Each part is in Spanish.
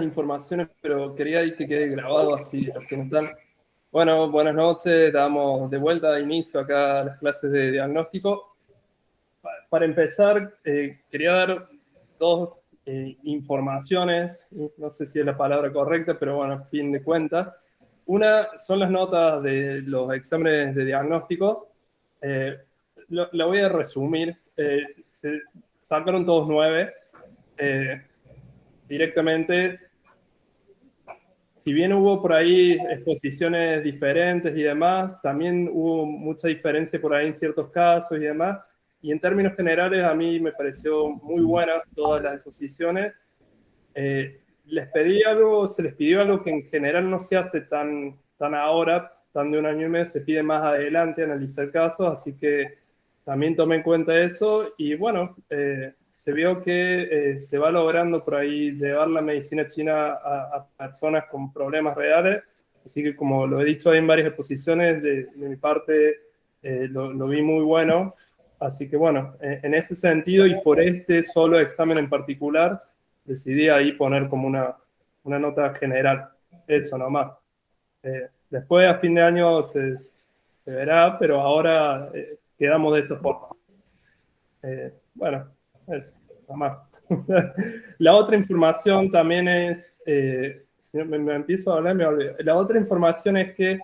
informaciones, pero quería ahí que quede grabado así los que no están. Bueno, buenas noches, damos de vuelta a inicio acá a las clases de diagnóstico. Para empezar, quería dar dos informaciones, no sé si es la palabra correcta, pero bueno, a fin de cuentas. Una son las notas de los exámenes de diagnóstico. Eh, la voy a resumir. Se sacaron todos 9. Directamente, si bien hubo por ahí exposiciones diferentes y demás, también hubo mucha diferencia por ahí en ciertos casos y demás. Y en términos generales, a mí me pareció muy buena todas las exposiciones. Les pedí algo, se les pidió algo que en general no se hace tan ahora, tan de un año y medio, se pide más adelante analizar casos, así que también tomé en cuenta eso y bueno, se vio que se va logrando por ahí llevar la medicina china a personas con problemas reales, así que como lo he dicho ahí en varias exposiciones, de mi parte lo vi muy bueno, así que bueno, en ese sentido y por este solo examen en particular, decidí ahí poner como una nota general, eso nomás. Después a fin de año se verá, pero ahora quedamos de esa forma. Bueno, eso, nomás. La otra información también es, si me empiezo a hablar, me olvido. La otra información es que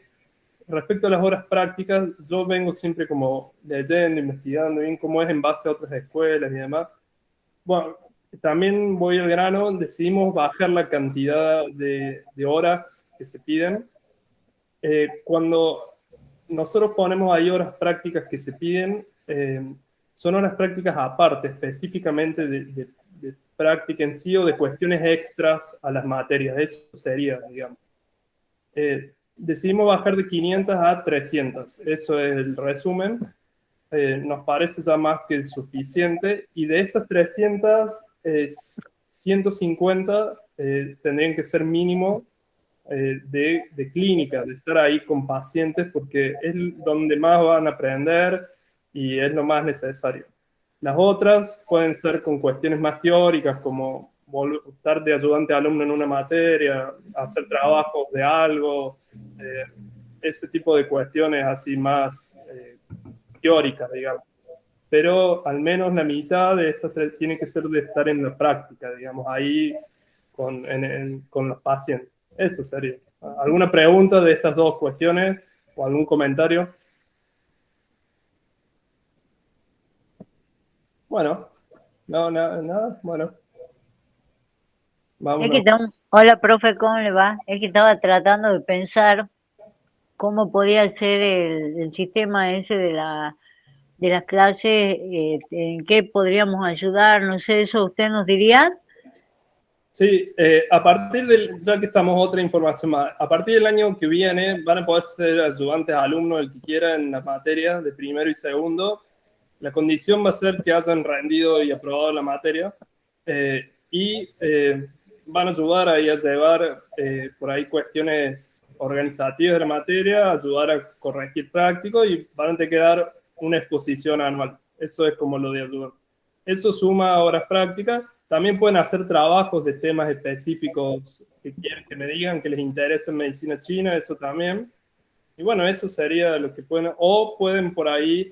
respecto a las horas prácticas, yo vengo siempre como leyendo, investigando bien cómo es en base a otras escuelas y demás. Bueno, también voy al grano, decidimos bajar la cantidad de horas que se piden. Cuando nosotros ponemos ahí horas prácticas que se piden, son horas prácticas aparte, específicamente de práctica en sí o de cuestiones extras a las materias. Eso sería, digamos. Decidimos bajar de 500 a 300. Eso es el resumen. Nos parece ya más que suficiente. Y de esas 300, 150 tendrían que ser mínimo de clínica, de estar ahí con pacientes, porque es donde más van a aprender y es lo más necesario. Las otras pueden ser con cuestiones más teóricas, como estar de ayudante alumno en una materia, hacer trabajos de algo, ese tipo de cuestiones así más teóricas, digamos. Pero al menos la mitad de esas tiene que ser de estar en la práctica, digamos, ahí con los pacientes. Eso sería. ¿Alguna pregunta de estas dos cuestiones o algún comentario? Bueno, no, nada, bueno, Es que vámonos. hola, profe, ¿cómo le va? Es que estaba tratando de pensar cómo podía ser el sistema ese de las clases, en qué podríamos ayudar, no sé, ¿eso usted nos diría? Sí, a partir del, ya que estamos otra información más, a partir del año que viene van a poder ser ayudantes alumnos el que quiera en las materias de primero y segundo. La condición va a ser que hayan rendido y aprobado la materia y van a ayudar ahí a llevar por ahí cuestiones organizativas de la materia, ayudar a corregir práctico y van a tener que dar una exposición anual. Eso es como lo de ayudar. Eso suma a horas prácticas. También pueden hacer trabajos de temas específicos que quieren que me digan que les interesa en medicina china, eso también. Y bueno, eso sería lo que pueden, o pueden por ahí,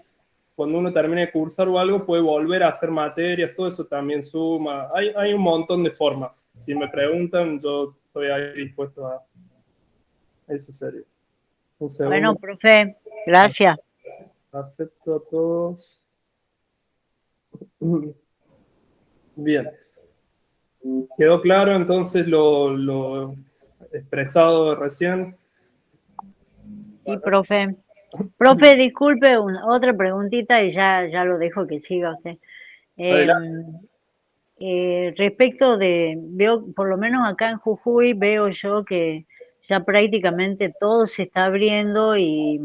cuando uno termine de cursar o algo, puede volver a hacer materias, todo eso también suma. Hay un montón de formas. Si me preguntan, yo estoy ahí dispuesto a eso sería. Un Bueno, segundo, profe, gracias. acepto a todos. Bien. ¿Quedó claro entonces lo expresado recién? Sí, Bueno, profe. Profe, disculpe, otra preguntita y ya lo dejo que siga usted. adelante. Em, Respecto veo, por lo menos acá en Jujuy, veo yo que ya prácticamente todo se está abriendo y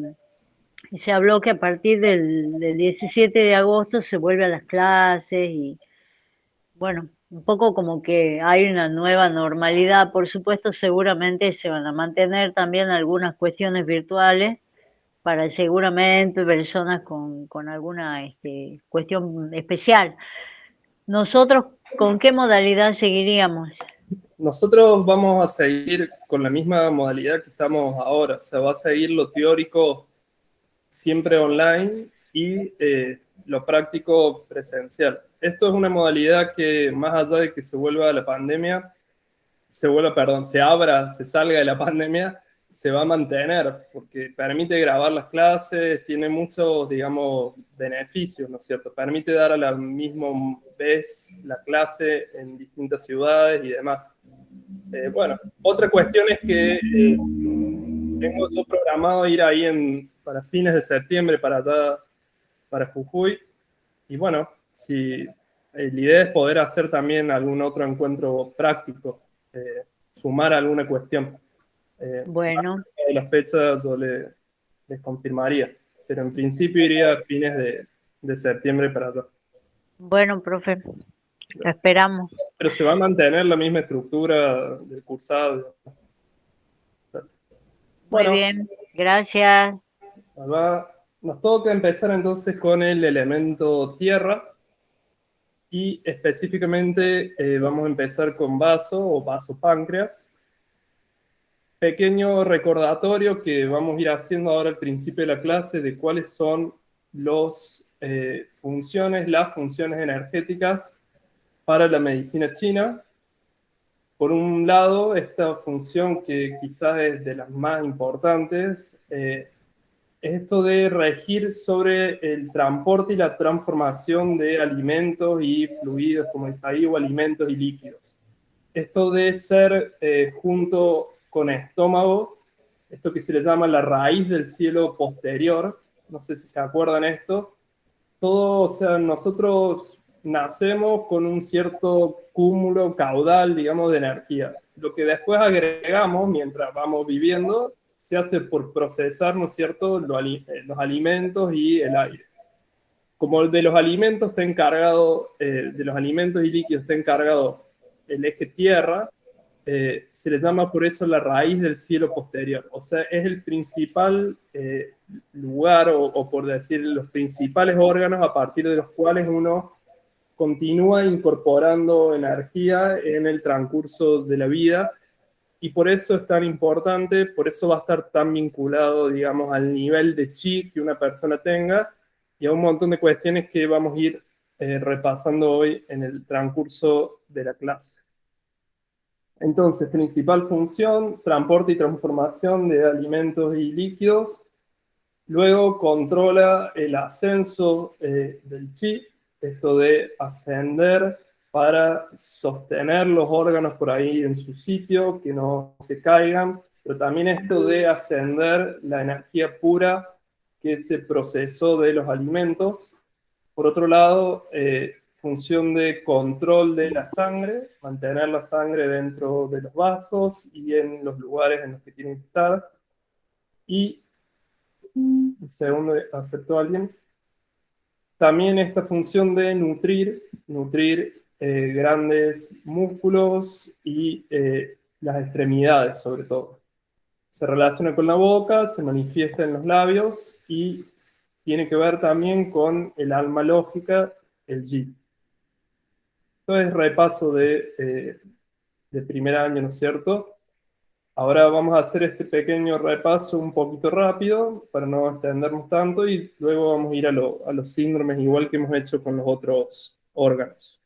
se habló que a partir del 17 de agosto se vuelve a las clases y bueno, un poco como que hay una nueva normalidad. Por supuesto, seguramente se van a mantener también algunas cuestiones virtuales para seguramente personas con alguna cuestión especial. Nosotros, ¿con qué modalidad seguiríamos? nosotros vamos a seguir con la misma modalidad que estamos ahora, o sea, va a seguir lo teórico siempre online y lo práctico presencial. Esto es una modalidad que más allá de que se vuelva la pandemia, se abra, se salga de la pandemia, se va a mantener, porque permite grabar las clases, tiene muchos, digamos, beneficios, ¿no es cierto? Permite dar a la misma vez la clase en distintas ciudades y demás. Bueno, otra cuestión es que tengo yo programado ir ahí para fines de septiembre para allá, para Jujuy, y bueno, si la idea es poder hacer también algún otro encuentro práctico, sumar alguna cuestión. Más Bueno, cerca de la fecha yo les confirmaría, pero en principio iría a fines de septiembre para allá. bueno, profe, lo esperamos. Pero se va a mantener la misma estructura del cursado. Muy Bueno, bien, gracias. nos toca empezar entonces con el elemento tierra. Y específicamente vamos a empezar con vaso o vaso páncreas. Pequeño recordatorio que vamos a ir haciendo ahora al principio de la clase de cuáles son las funciones energéticas para la medicina china. Por un lado, esta función que quizás es de las más importantes, es esto de regir sobre el transporte y la transformación de alimentos y fluidos, como es ahí, o alimentos y líquidos. Esto de ser junto con estómago, esto que se le llama la raíz del cielo posterior, no sé si se acuerdan esto, todo, o sea, nosotros nacemos con un cierto cúmulo caudal, digamos, de energía. Lo que después agregamos mientras vamos viviendo se hace por procesar, ¿no es cierto?, los alimentos y el aire. Como de los alimentos está encargado, de los alimentos y líquidos está encargado el eje tierra, se le llama por eso la raíz del cielo posterior. O sea, es el principal lugar, o por decir, los principales órganos a partir de los cuales uno continúa incorporando energía en el transcurso de la vida. Y por eso es tan importante, por eso va a estar tan vinculado, digamos, al nivel de chi que una persona tenga y a un montón de cuestiones que vamos a ir repasando hoy en el transcurso de la clase. Entonces, principal función, transporte y transformación de alimentos y líquidos. Luego controla el ascenso del chi, esto de ascender para sostener los órganos por ahí en su sitio, que no se caigan, pero también esto de ascender la energía pura que se procesó de los alimentos. Por otro lado, función de control de la sangre, mantener la sangre dentro de los vasos y en los lugares en los que tiene que estar. Y el segundo, ¿aceptó alguien? También esta función de nutrir grandes músculos y las extremidades, sobre todo. Se relaciona con la boca, se manifiesta en los labios y tiene que ver también con el alma lógica, el Yi. Entonces, repaso de primer año, ¿no es cierto? Ahora vamos a hacer este pequeño repaso un poquito rápido para no extendernos tanto y luego vamos a ir a los síndromes igual que hemos hecho con los otros órganos.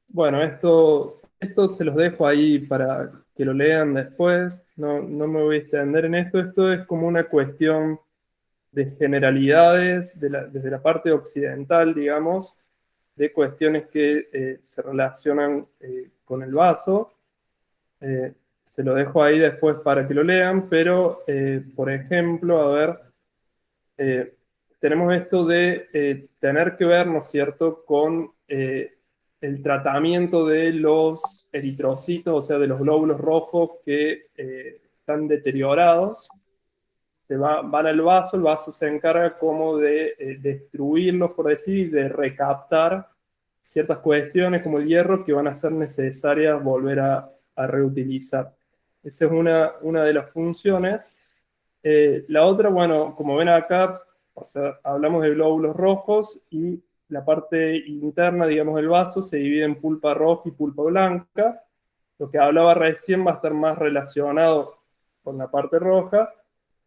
Bueno, esto se los dejo ahí para que lo lean después. No me voy a extender en esto. Esto es como una cuestión de generalidades desde la parte occidental, digamos, de cuestiones que se relacionan con el vaso. Se lo dejo ahí después para que lo lean, pero, por ejemplo, a ver, tenemos esto de tener que ver, ¿no es cierto?, con el tratamiento de los eritrocitos, o sea, de los glóbulos rojos que están deteriorados. Van al vaso, el vaso se encarga como de destruirlos, por decir, y de recaptar ciertas cuestiones como el hierro que van a ser necesarias volver a reutilizar. Esa es una de las funciones. La otra, bueno, como ven acá, o sea, hablamos de glóbulos rojos y la parte interna, digamos, del vaso se divide en pulpa roja y pulpa blanca. Lo que hablaba recién va a estar más relacionado con la parte roja,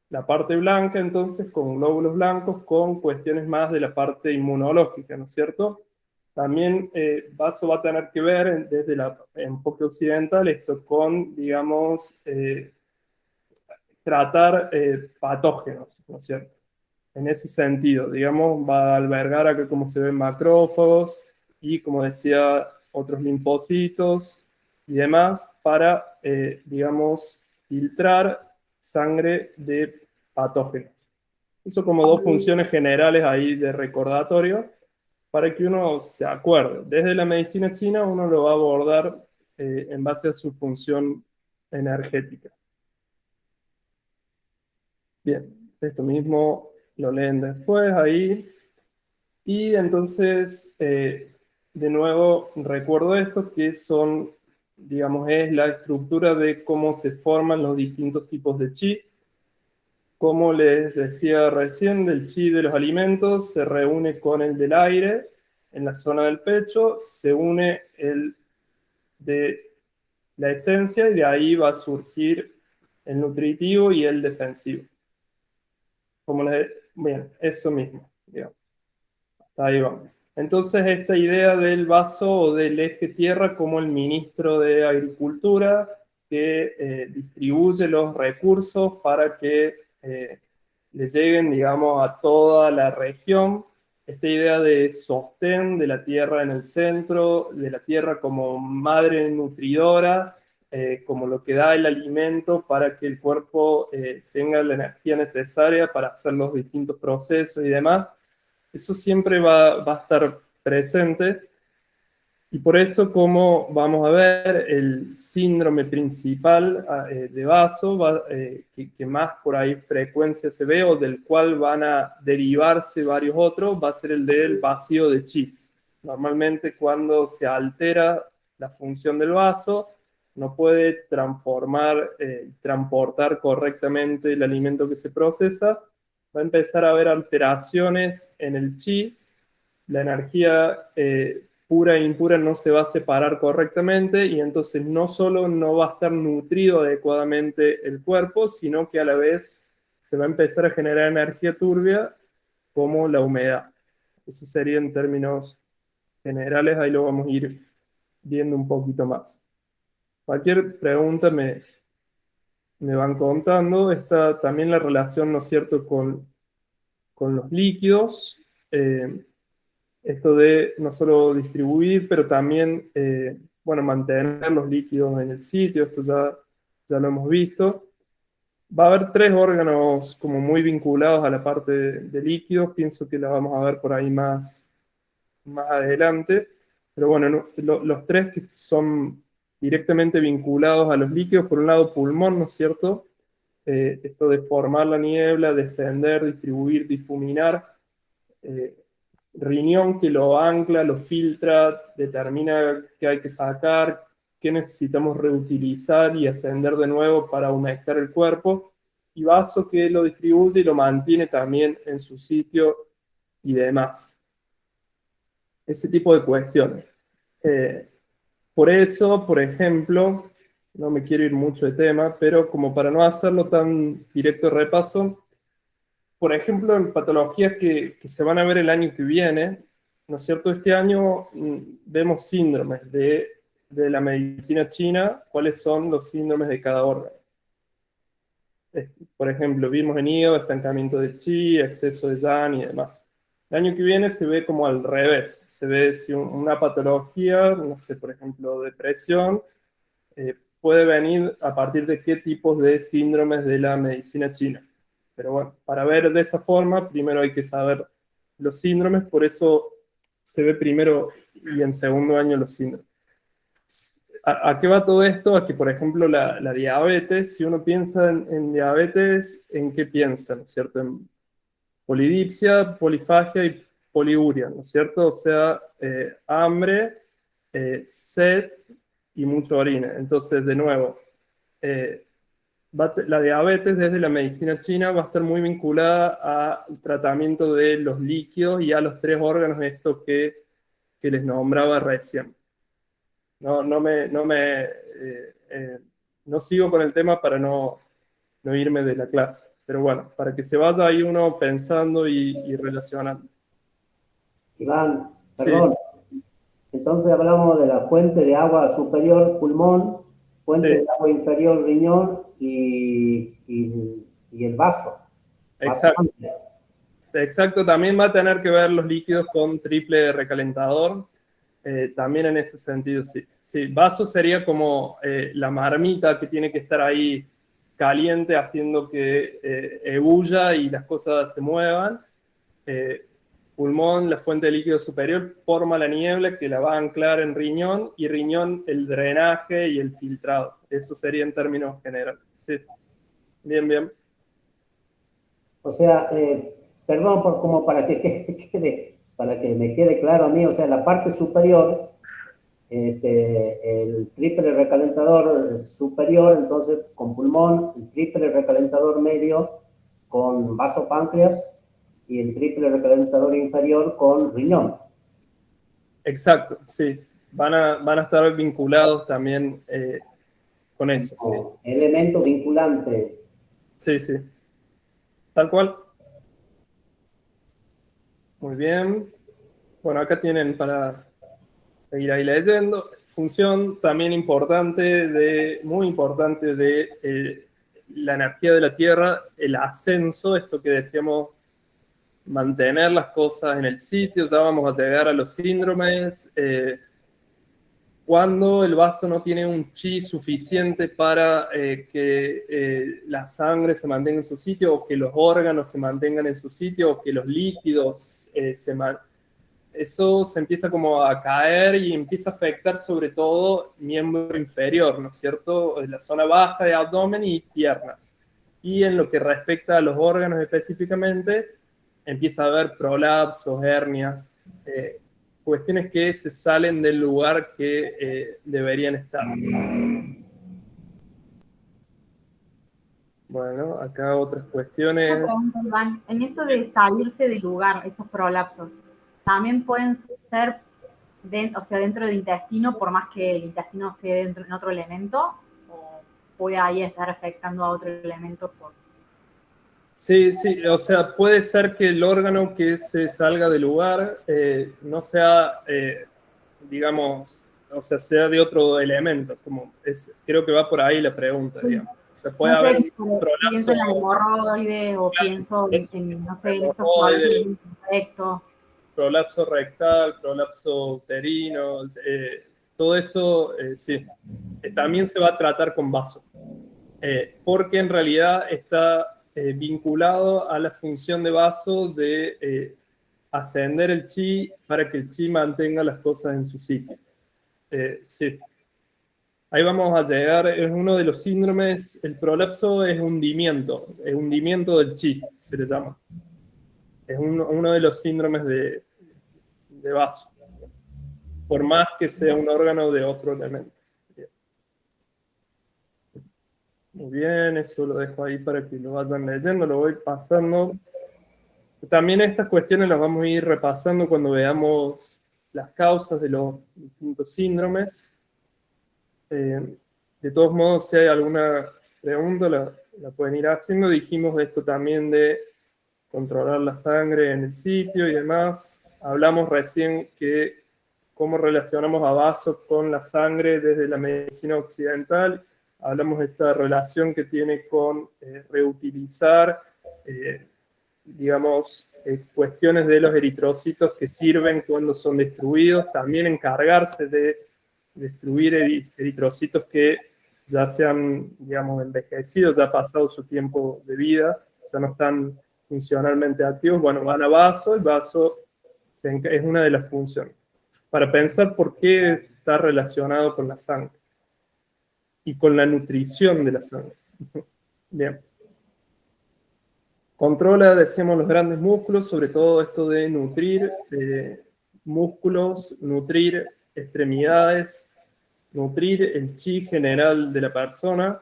la parte blanca entonces con glóbulos blancos, con cuestiones más de la parte inmunológica, ¿no es cierto? También vaso va a tener que ver desde el enfoque occidental esto con, digamos, tratar patógenos, ¿no es cierto? En ese sentido, digamos, va a albergar acá como se ven macrófagos y, como decía, otros linfocitos y demás para, digamos, filtrar sangre de patógenos. Eso como dos funciones generales ahí de recordatorio para que uno se acuerde. Desde la medicina china uno lo va a abordar en base a su función energética. Bien, esto mismo lo leen después ahí. Y entonces, de nuevo, recuerdo esto, que son, digamos, es la estructura de cómo se forman los distintos tipos de chi. Como les decía recién, el chi de los alimentos se reúne con el del aire en la zona del pecho, se une el de la esencia y de ahí va a surgir el nutritivo y el defensivo. Bien, eso mismo, digamos. Ahí vamos. Entonces, esta idea del vaso o del eje tierra como el ministro de Agricultura que distribuye los recursos para que le lleguen, digamos, a toda la región. Esta idea de sostén de la tierra en el centro, de la tierra como madre nutridora, como lo que da el alimento para que el cuerpo tenga la energía necesaria para hacer los distintos procesos y demás. Eso siempre va a estar presente y por eso, como vamos a ver, el síndrome principal de vaso, que más por ahí frecuencia se ve o del cual van a derivarse varios otros, va a ser el del vacío de Chi. Normalmente cuando se altera la función del vaso, no puede transformar, transportar correctamente el alimento que se procesa, va a empezar a haber alteraciones en el Chi, la energía pura e impura no se va a separar correctamente y entonces no solo no va a estar nutrido adecuadamente el cuerpo, sino que a la vez se va a empezar a generar energía turbia como la humedad. Eso sería en términos generales, ahí lo vamos a ir viendo un poquito más. Cualquier pregunta me van contando. Está también la relación, ¿no es cierto?, con los líquidos. Esto de no solo distribuir, pero también, bueno, mantener los líquidos en el sitio, esto ya lo hemos visto. Va a haber tres órganos como muy vinculados a la parte de líquidos, pienso que la vamos a ver por ahí más adelante, pero bueno, los tres que son directamente vinculados a los líquidos, por un lado pulmón, ¿no es cierto? Esto de formar la niebla, descender, distribuir, difuminar, riñón que lo ancla, lo filtra, determina qué hay que sacar, qué necesitamos reutilizar y ascender de nuevo para humectar el cuerpo, y vaso que lo distribuye y lo mantiene también en su sitio y demás. Ese tipo de cuestiones. Por eso, por ejemplo, no me quiero ir mucho de tema, pero como para no hacerlo tan directo de repaso, por ejemplo, en patologías que se van a ver el año que viene, ¿no es cierto? Este año vemos síndromes de la medicina china, cuáles son los síndromes de cada órgano. Por ejemplo, vimos en hígado estancamiento de chi, exceso de yang y demás. El año que viene se ve como al revés, se ve si una patología, no sé, por ejemplo, depresión, puede venir a partir de qué tipos de síndromes de la medicina china. Pero bueno, para ver de esa forma, primero hay que saber los síndromes, por eso se ve primero y en segundo año los síndromes. ¿A qué va todo esto? A que, por ejemplo, la diabetes, si uno piensa en diabetes, ¿en qué piensa? ¿No es cierto? En polidipsia, polifagia y poliuria, ¿no es cierto? O sea, hambre, sed y mucho orina. Entonces, de nuevo, la diabetes desde la medicina china va a estar muy vinculada al tratamiento de los líquidos y a los 3 órganos estos que les nombraba recién. No sigo con el tema para no irme de la clase, pero bueno, para que se vaya ahí uno pensando y relacionando. Iván, Sí, perdón. Entonces hablamos de la fuente de agua superior, pulmón, fuente sí, de agua inferior, riñón y el vaso. Vaso exacto. amplio. Exacto, también va a tener que ver los líquidos con triple recalentador. También en ese sentido, sí. Sí, vaso sería como la marmita que tiene que estar ahí caliente, haciendo que ebulla y las cosas se muevan. Eh, Pulmón, la fuente de líquido superior, forma la niebla que la va a anclar en riñón, y riñón el drenaje y el filtrado. Eso sería en términos generales. Sí, bien, bien. O sea, perdón como para que para que me quede claro a mí, o sea, la parte superior, el triple recalentador superior, entonces con pulmón, el triple recalentador medio con vaso páncreas y el triple recalentador inferior con riñón. Exacto, sí. Van a estar vinculados también con eso, sí. Como elemento vinculante. Sí, sí. Tal cual. Muy bien. Bueno, acá tienen para seguir ahí leyendo. Función también importante, muy importante de la energía de la Tierra, el ascenso, esto que decíamos, mantener las cosas en el sitio. Ya vamos a llegar a los síndromes. Cuando el vaso no tiene un chi suficiente para que la sangre se mantenga en su sitio, o que los órganos se mantengan en su sitio, o que los líquidos eso se empieza como a caer y empieza a afectar sobre todo miembro inferior, ¿no es cierto? La zona baja de abdomen y piernas. Y en lo que respecta a los órganos específicamente, empieza a haber prolapsos, hernias, cuestiones que se salen del lugar que deberían estar. Bueno, acá otras Una cuestiones. pregunta, Iván. En eso de salirse del lugar, esos prolapsos, ¿también pueden ser o sea, dentro del intestino, por más que el intestino esté dentro en otro elemento? ¿O puede ahí estar afectando a otro elemento? Sí, sí, o sea, puede ser que el órgano que se salga del lugar no sea, digamos, o sea, sea de otro elemento, creo que va por ahí la pregunta, digamos. O sea, puede No haber sé, un pienso prolapso, en la hemorroide o pienso es no sé, en estos hemorroide, prolapsos rectos. prolapso rectal, prolapso uterino, todo eso, sí. También se va a tratar con vaso, porque en realidad está vinculado a la función de vaso de ascender el chi para que el chi mantenga las cosas en su sitio. Sí. Ahí vamos a llegar, es uno de los síndromes, el prolapso es hundimiento del chi, se le llama. Es uno de los síndromes de vaso, por más que sea un órgano de otro elemento. Muy bien, eso lo dejo ahí para que lo vayan leyendo, lo voy pasando. También estas cuestiones las vamos a ir repasando cuando veamos las causas de los distintos síndromes. De todos modos, si hay alguna pregunta, la pueden ir haciendo. Dijimos esto también de controlar la sangre en el sitio y demás. Hablamos recién que cómo relacionamos a vasos con la sangre desde la medicina occidental. Hablamos de esta relación que tiene con reutilizar, digamos, cuestiones de los eritrocitos que sirven cuando son destruidos, también encargarse de destruir eritrocitos que ya se han, digamos, envejecido, ya ha pasado su tiempo de vida, ya no están funcionalmente activos. Bueno, van a vaso, el vaso es una de las funciones. Para pensar por qué está relacionado con la sangre y con la nutrición de la sangre. Bien. Controla, decíamos, los grandes músculos, sobre todo esto de nutrir músculos, nutrir extremidades, nutrir el chi general de la persona.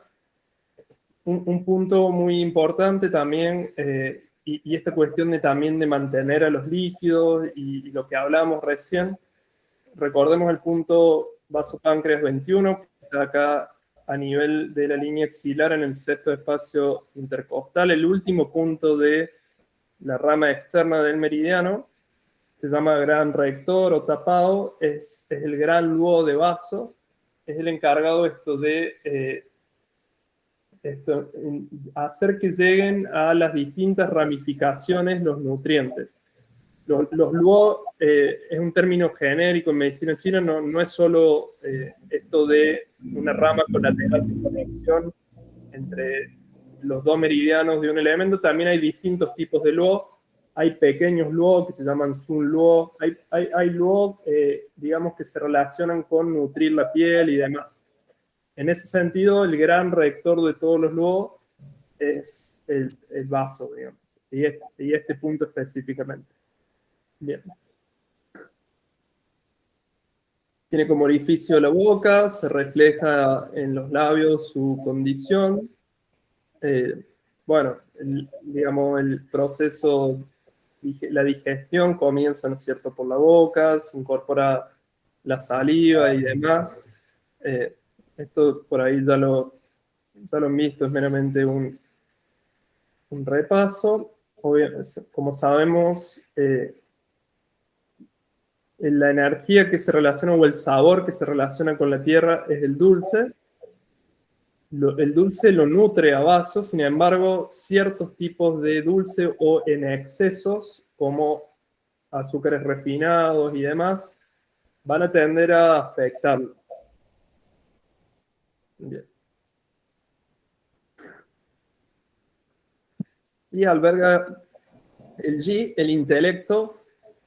un punto muy importante también, y esta cuestión de también de mantener a los líquidos y lo que hablamos recién, recordemos el punto vasopáncreas 21, que está acá a nivel de la línea axilar en el sexto espacio intercostal, el último punto de la rama externa del meridiano, se llama gran rector o tapado, es el gran luo de vaso, es el encargado de hacer que lleguen a las distintas ramificaciones los nutrientes. Los luo es un término genérico en medicina china, no es solo esto de una rama colateral de conexión entre los dos meridianos de un elemento, también hay distintos tipos de luo. Hay pequeños luo que se llaman sun luo, hay luo, digamos, que se relacionan con nutrir la piel y demás. En ese sentido, el gran rector de todos los luo es el vaso, digamos, y este punto específicamente. Bien. Tiene como orificio la boca, se refleja en los labios su condición. Bueno, digamos, el proceso, la digestión comienza, ¿no es cierto?, por la boca, se incorpora la saliva y demás. Esto por ahí ya lo han visto, es meramente un repaso. Como sabemos, la energía que se relaciona, o el sabor que se relaciona con la tierra, es el dulce. El dulce lo nutre a vaso, sin embargo, ciertos tipos de dulce o en excesos, como azúcares refinados y demás, van a tender a afectarlo. Bien. Y alberga el Yi, el intelecto,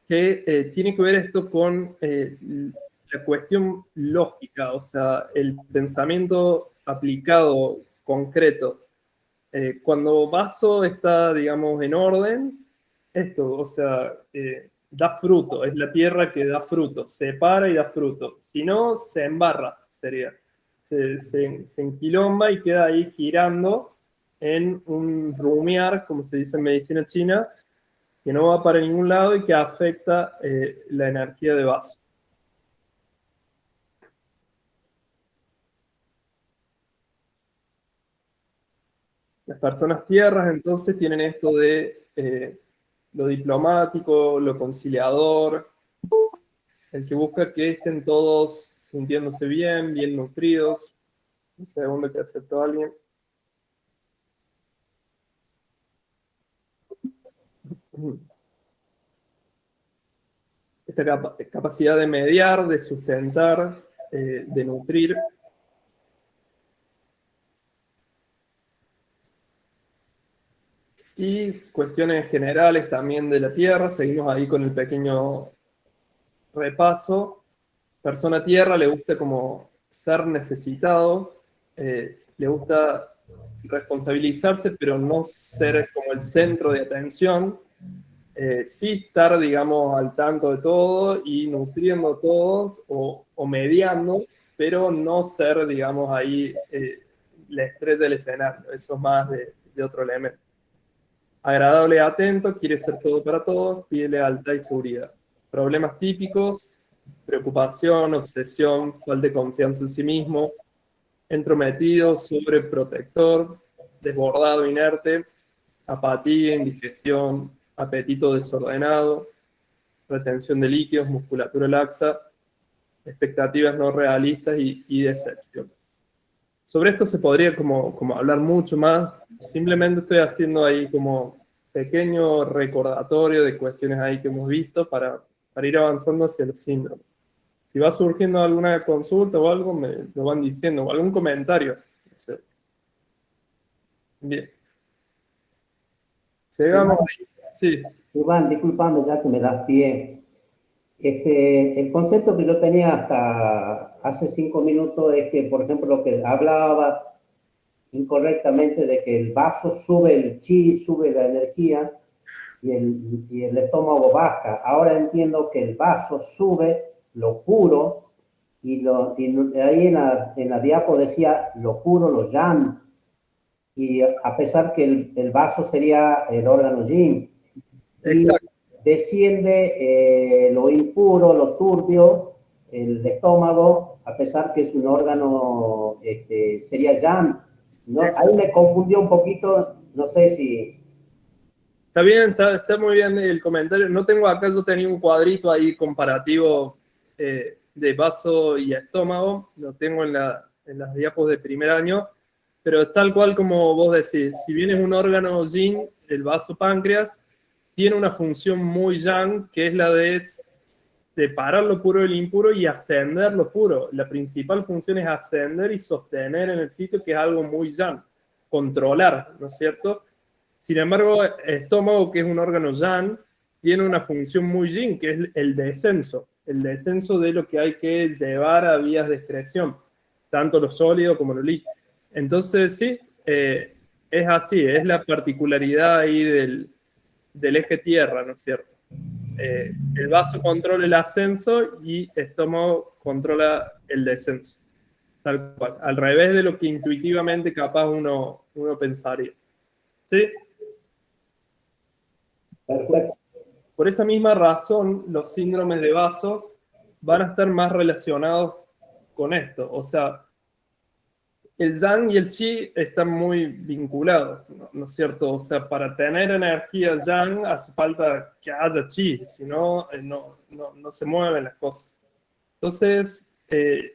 que tiene que ver esto con la cuestión lógica, o sea, el pensamiento aplicado, concreto. Cuando vaso está, digamos, en orden, esto, o sea, da fruto, es la tierra que da fruto, se para y da fruto. Si no, se embarra, sería. Se enquilomba y queda ahí girando en un rumiar, como se dice en medicina china, que no va para ningún lado y que afecta la energía de vaso. Las personas tierras entonces tienen esto de lo diplomático, lo conciliador, el que busca que estén todos sintiéndose bien, bien nutridos. Un segundo que aceptó alguien. Esta capacidad de mediar, de sustentar, de nutrir. Y cuestiones generales también de la Tierra, seguimos ahí con el pequeño repaso. Persona Tierra le gusta como ser necesitado, le gusta responsabilizarse, pero no ser como el centro de atención. Sí estar, digamos, al tanto de todo y nutriendo a todos o mediando, pero no ser, digamos, ahí la estrella del escenario. Eso es más de otro elemento. Agradable y atento, quiere ser todo para todos, pide lealtad y seguridad. Problemas típicos: preocupación, obsesión, falta de confianza en sí mismo, entrometido, sobreprotector, desbordado, inerte, apatía, indigestión, apetito desordenado, retención de líquidos, musculatura laxa, expectativas no realistas y decepción. Sobre esto se podría como hablar mucho más. Simplemente estoy haciendo ahí como pequeño recordatorio de cuestiones ahí que hemos visto para ir avanzando hacia los síndromes. Si va surgiendo alguna consulta o algo, me lo van diciendo, o algún comentario. No sé. Bien. Llegamos ahí. Sí. Iván, discúlpame ya que me das pie. El concepto que yo tenía hasta hace 5 minutos es que, por ejemplo, lo que hablaba incorrectamente de que el vaso sube el chi, sube la energía y el estómago baja. Ahora entiendo que el vaso sube lo puro y ahí en la diapo decía lo puro, lo yang. y a pesar que el vaso sería el órgano yin. Exacto. Desciende lo impuro, lo turbio, el estómago, a pesar que es un órgano, sería yang. ¿No? Ahí me confundió un poquito, no sé si... Está bien, está muy bien el comentario. No tengo acá, yo tenía un cuadrito ahí comparativo de vaso y estómago, lo tengo en las diapos de primer año, pero es tal cual como vos decís, si bien es un órgano yin, el vaso páncreas tiene una función muy yang, que es la de separar lo puro del impuro y ascender lo puro. La principal función es ascender y sostener en el sitio, que es algo muy yang, controlar, ¿no es cierto? Sin embargo, el estómago, que es un órgano yang, tiene una función muy yin, que es el descenso de lo que hay que llevar a vías de excreción, tanto lo sólido como lo líquido. Entonces, sí, es así, es la particularidad ahí del eje tierra, ¿no es cierto? El vaso controla el ascenso y el estómago controla el descenso, tal cual, al revés de lo que intuitivamente capaz uno pensaría. ¿Sí? Perfecto. Por esa misma razón, los síndromes de vaso van a estar más relacionados con esto. O sea, el yang y el chi están muy vinculados, ¿no es cierto? O sea, para tener energía yang hace falta que haya chi, si no, no se mueven las cosas. Entonces,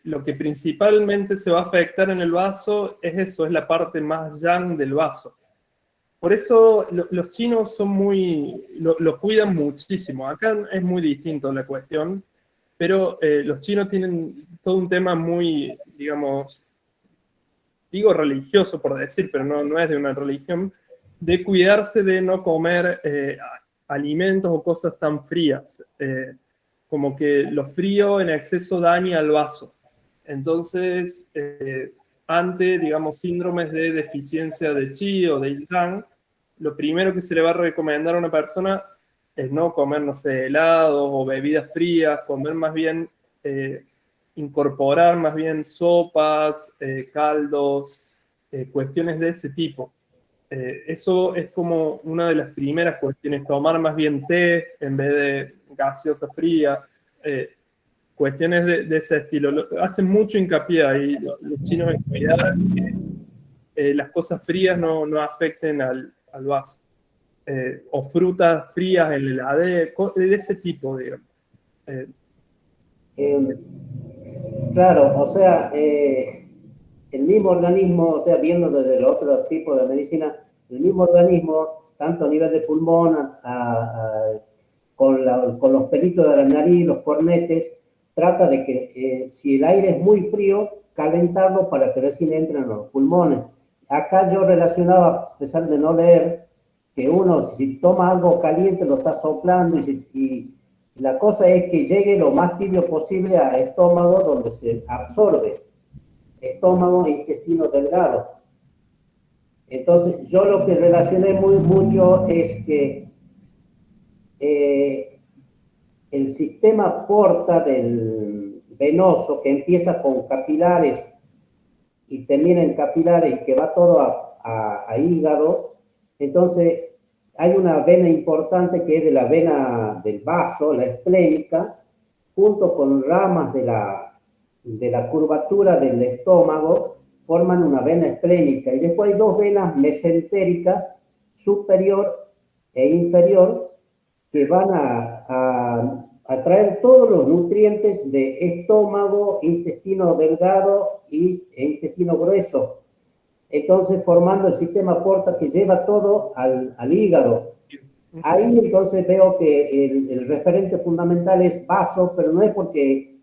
lo que principalmente se va a afectar en el vaso es eso, es la parte más yang del vaso. Por eso los chinos son lo cuidan muchísimo. Acá es muy distinto la cuestión, pero los chinos tienen todo un tema muy, digamos, digo religioso por decir, pero no es de una religión, de cuidarse de no comer alimentos o cosas tan frías. Como que lo frío en exceso daña al vaso. Entonces, ante, digamos, síndromes de deficiencia de chi o de yang, lo primero que se le va a recomendar a una persona es no comer, no sé, helados o bebidas frías, comer más bien, incorporar más bien sopas, caldos, cuestiones de ese tipo. Eso es como una de las primeras cuestiones, tomar más bien té en vez de gaseosa fría, cuestiones de ese estilo. Hacen mucho hincapié ahí los chinos en cuidar que las cosas frías no afecten al vaso. O frutas frías en el heladero, de ese tipo, digamos. Claro, o sea, el mismo organismo, o sea, viendo desde el otro tipo de medicina, el mismo organismo, tanto a nivel de pulmón, con los pelitos de la nariz, los cornetes, trata de que si el aire es muy frío, calentarlo para que recién entren a los pulmones. Acá yo relacionaba, a pesar de no leer, que uno si toma algo caliente lo está soplando y la cosa es que llegue lo más tibio posible al estómago donde se absorbe. Estómago e intestino delgado. Entonces, yo lo que relacioné mucho es que el sistema porta del venoso, que empieza con capilares y termina en capilares, que va todo a hígado, entonces hay una vena importante que es de la vena del vaso, la esplénica, junto con ramas de la curvatura del estómago, forman una vena esplénica. Y después hay dos venas mesentéricas, superior e inferior, que van a traer todos los nutrientes de estómago, intestino delgado e intestino grueso. Entonces, formando el sistema porta que lleva todo al hígado. Ahí entonces veo que el referente fundamental es vaso, pero no es porque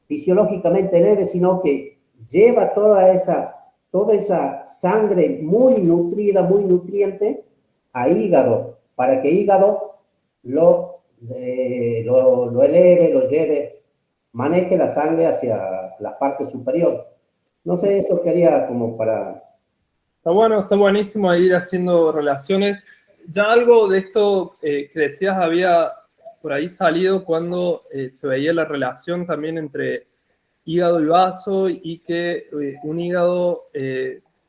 fisiológicamente leve, sino que lleva toda esa sangre muy nutrida, muy nutriente a hígado, para que hígado lo eleve, lo lleve, maneje la sangre hacia la parte superior. No sé, eso quería como para... Está bueno, está buenísimo ir haciendo relaciones. Ya algo de esto que decías había por ahí salido cuando se veía la relación también entre hígado y vaso y que un hígado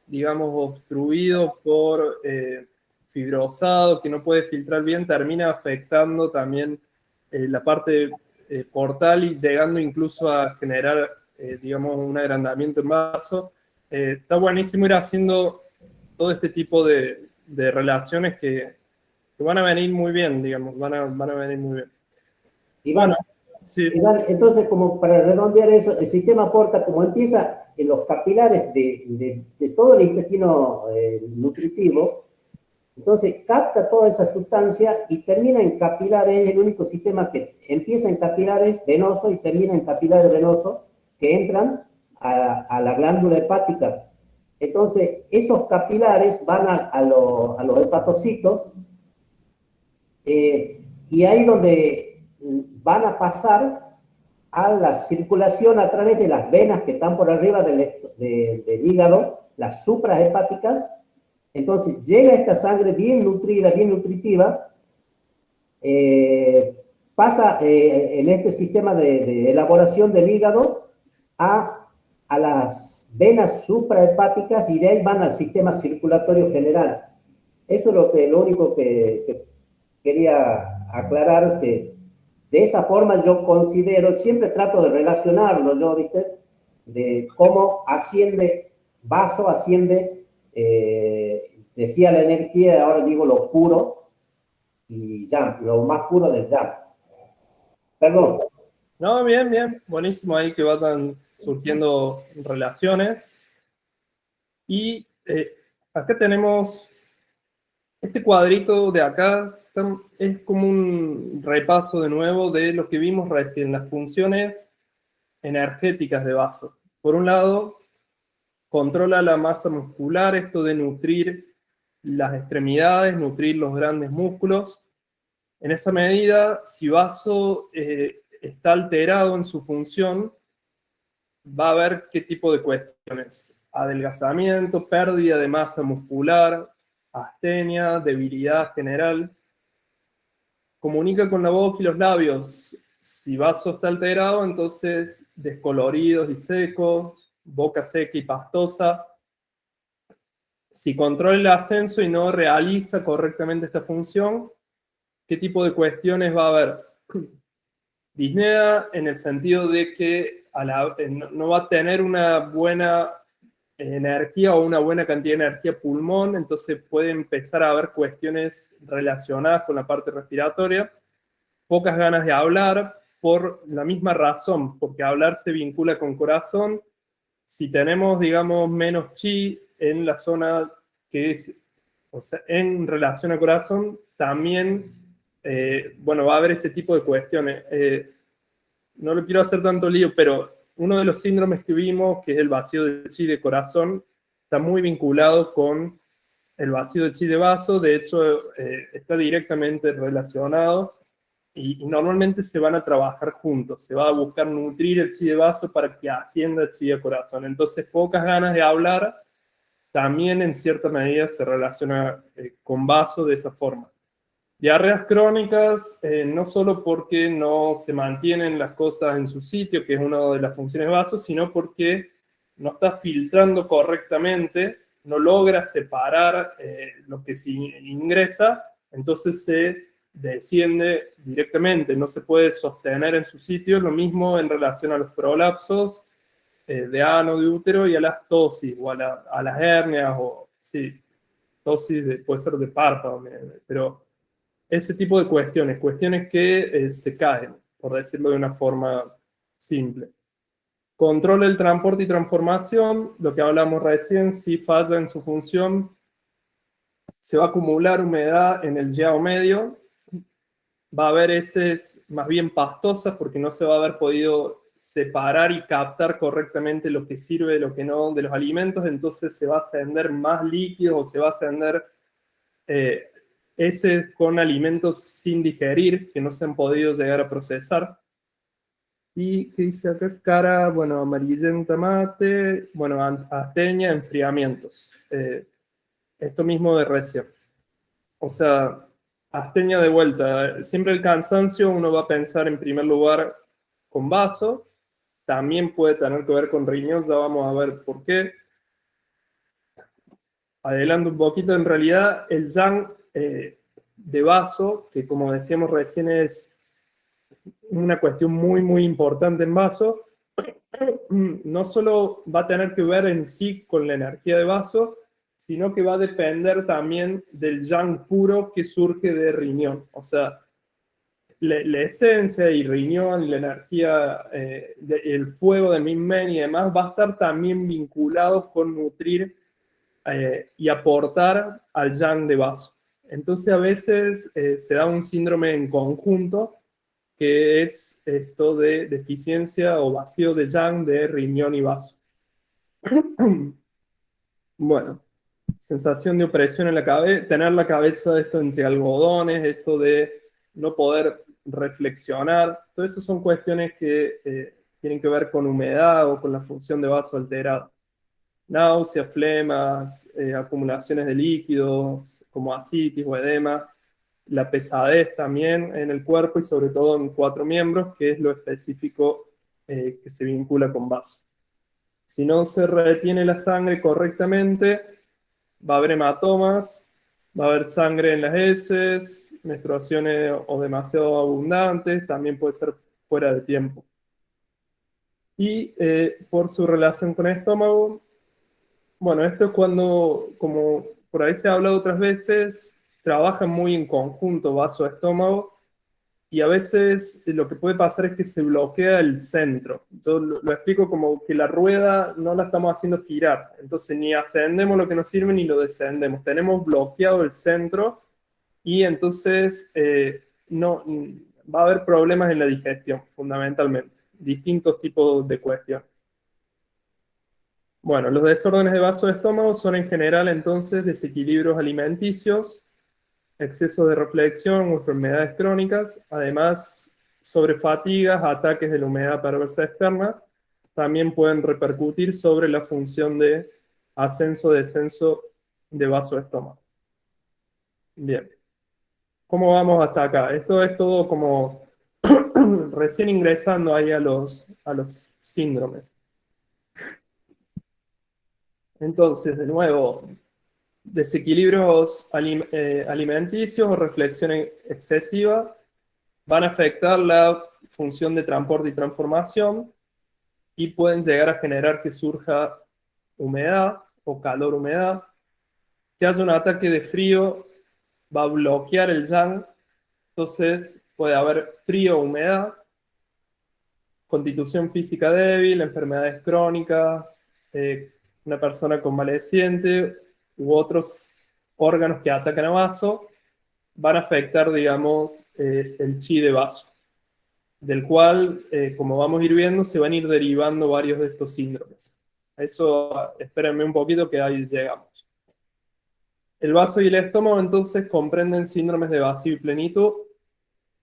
digamos, obstruido por fibrosado, que no puede filtrar bien, termina afectando también la parte portal y llegando incluso a generar, digamos, un agrandamiento en vaso. Está buenísimo ir haciendo todo este tipo de relaciones que van a venir muy bien, digamos, van a venir muy bien. Iván, Bueno, sí. Iván, entonces, como para redondear eso, el sistema aporta, como empieza en los capilares de todo el intestino nutritivo, entonces capta toda esa sustancia y termina en capilares, es el único sistema que empieza en capilares venosos y termina en capilares venosos que entran a la glándula hepática. Entonces, esos capilares van a los hepatocitos y ahí donde van a pasar a la circulación a través de las venas que están por arriba del hígado, las suprahepáticas. Entonces llega esta sangre bien nutrida, bien nutritiva, pasa en este sistema de elaboración del hígado a las venas suprahepáticas y de ahí van al sistema circulatorio general. Eso es lo único que quería aclarar, que de esa forma yo considero, siempre trato de relacionarlo, yo, ¿viste? De cómo asciende, vaso asciende, decía la energía, ahora digo lo puro, y ya, lo más puro del ya. Perdón. No, bien, bien, buenísimo ahí que vayan surgiendo relaciones. Y acá tenemos este cuadrito de acá, es como un repaso de nuevo de lo que vimos recién, las funciones energéticas de vaso. Por un lado, controla la masa muscular, esto de nutrir las extremidades, nutrir los grandes músculos. En esa medida, si vaso está alterado en su función, va a haber qué tipo de cuestiones. Adelgazamiento, pérdida de masa muscular, astenia, debilidad general. Comunica con la boca y los labios. Si vaso está alterado, entonces descoloridos y secos, boca seca y pastosa. Si controla el ascenso y no realiza correctamente esta función, ¿qué tipo de cuestiones va a haber? Disnea en el sentido de que no va a tener una buena energía o una buena cantidad de energía pulmón, entonces puede empezar a haber cuestiones relacionadas con la parte respiratoria, pocas ganas de hablar por la misma razón, porque hablar se vincula con corazón. Si tenemos, digamos, menos chi en la zona que es, o sea, en relación al corazón, también, bueno, va a haber ese tipo de cuestiones. No lo quiero hacer tanto lío, pero uno de los síndromes que vimos, que es el vacío de chi de corazón, está muy vinculado con el vacío de chi de vaso. De hecho, está directamente relacionado y normalmente se van a trabajar juntos. Se va a buscar nutrir el chi de vaso para que ascienda el chi de corazón. Entonces, pocas ganas de hablar también en cierta medida se relaciona con vaso de esa forma. Diarreas crónicas, no solo porque no se mantienen las cosas en su sitio, que es una de las funciones vaso, sino porque no está filtrando correctamente, no logra separar lo que se ingresa, entonces se desciende directamente, no se puede sostener en su sitio. Lo mismo en relación a los prolapsos de ano, de útero y a las tosis, o a las hernias, o sí, tosis puede ser de párpado, pero ese tipo de cuestiones que se caen, por decirlo de una forma simple. Controla el transporte y transformación, lo que hablamos recién, si falla en su función, se va a acumular humedad en el yao medio, va a haber heces más bien pastosas porque no se va a haber podido separar y captar correctamente lo que sirve y lo que no de los alimentos, entonces se va a ascender más líquido o se va a ascender heces con alimentos sin digerir que no se han podido llegar a procesar. Y ¿qué dice acá? Cara, bueno, amarillenta mate, bueno, astenia, enfriamientos. Esto mismo de recién. O sea, astenia de vuelta. Siempre el cansancio uno va a pensar en primer lugar con vaso. También puede tener que ver con riñón, ya vamos a ver por qué. adelanto un poquito, en realidad el yang de vaso, que como decíamos recién es una cuestión muy, muy importante en vaso, no solo va a tener que ver en sí con la energía de vaso, sino que va a depender también del yang puro que surge de riñón. O sea, la esencia y riñón y la energía, el fuego de Min Men y demás, va a estar también vinculado con nutrir y aportar al yang de vaso. Entonces a veces se da un síndrome en conjunto, que es esto de deficiencia o vacío de yang de riñón y vaso. Bueno, sensación de opresión en la cabeza, tener la cabeza esto entre algodones, esto de no poder reflexionar, todo eso son cuestiones que tienen que ver con humedad o con la función de vaso alterada. Náuseas, flemas, acumulaciones de líquidos como ascitis o edema, la pesadez también en el cuerpo y sobre todo en 4 miembros, que es lo específico que se vincula con vaso. Si no se retiene la sangre correctamente, va a haber hematomas, va a haber sangre en las heces, menstruaciones o demasiado abundantes, también puede ser fuera de tiempo. Y por su relación con el estómago, bueno, esto es cuando, como por ahí se ha hablado otras veces, trabajan muy en conjunto vaso-estómago, y a veces lo que puede pasar es que se bloquea el centro. Yo lo explico como que la rueda no la estamos haciendo girar, entonces ni ascendemos lo que nos sirve ni lo descendemos. Tenemos bloqueado el centro y entonces no, va a haber problemas en la digestión, fundamentalmente. Distintos tipos de cuestiones. Bueno, los desórdenes de vaso de estómago son en general entonces desequilibrios alimenticios, exceso de reflexión o enfermedades crónicas, además sobre fatigas, ataques de la humedad perversa externa, también pueden repercutir sobre la función de ascenso-descenso de vaso de estómago. Bien. ¿Cómo vamos hasta acá? Esto es todo como recién ingresando ahí a los síndromes. Entonces, de nuevo, desequilibrios alimenticios o reflexión excesiva van a afectar la función de transporte y transformación y pueden llegar a generar que surja humedad o calor-humedad, que haya un ataque de frío, va a bloquear el yang, entonces puede haber frío-humedad, constitución física débil, enfermedades crónicas, una persona convaleciente u otros órganos que atacan a vaso, van a afectar, digamos, el chi de vaso, del cual, como vamos a ir viendo, se van a ir derivando varios de estos síndromes. A eso espérenme un poquito que ahí llegamos. El vaso y el estómago entonces comprenden síndromes de vacío y plenitud.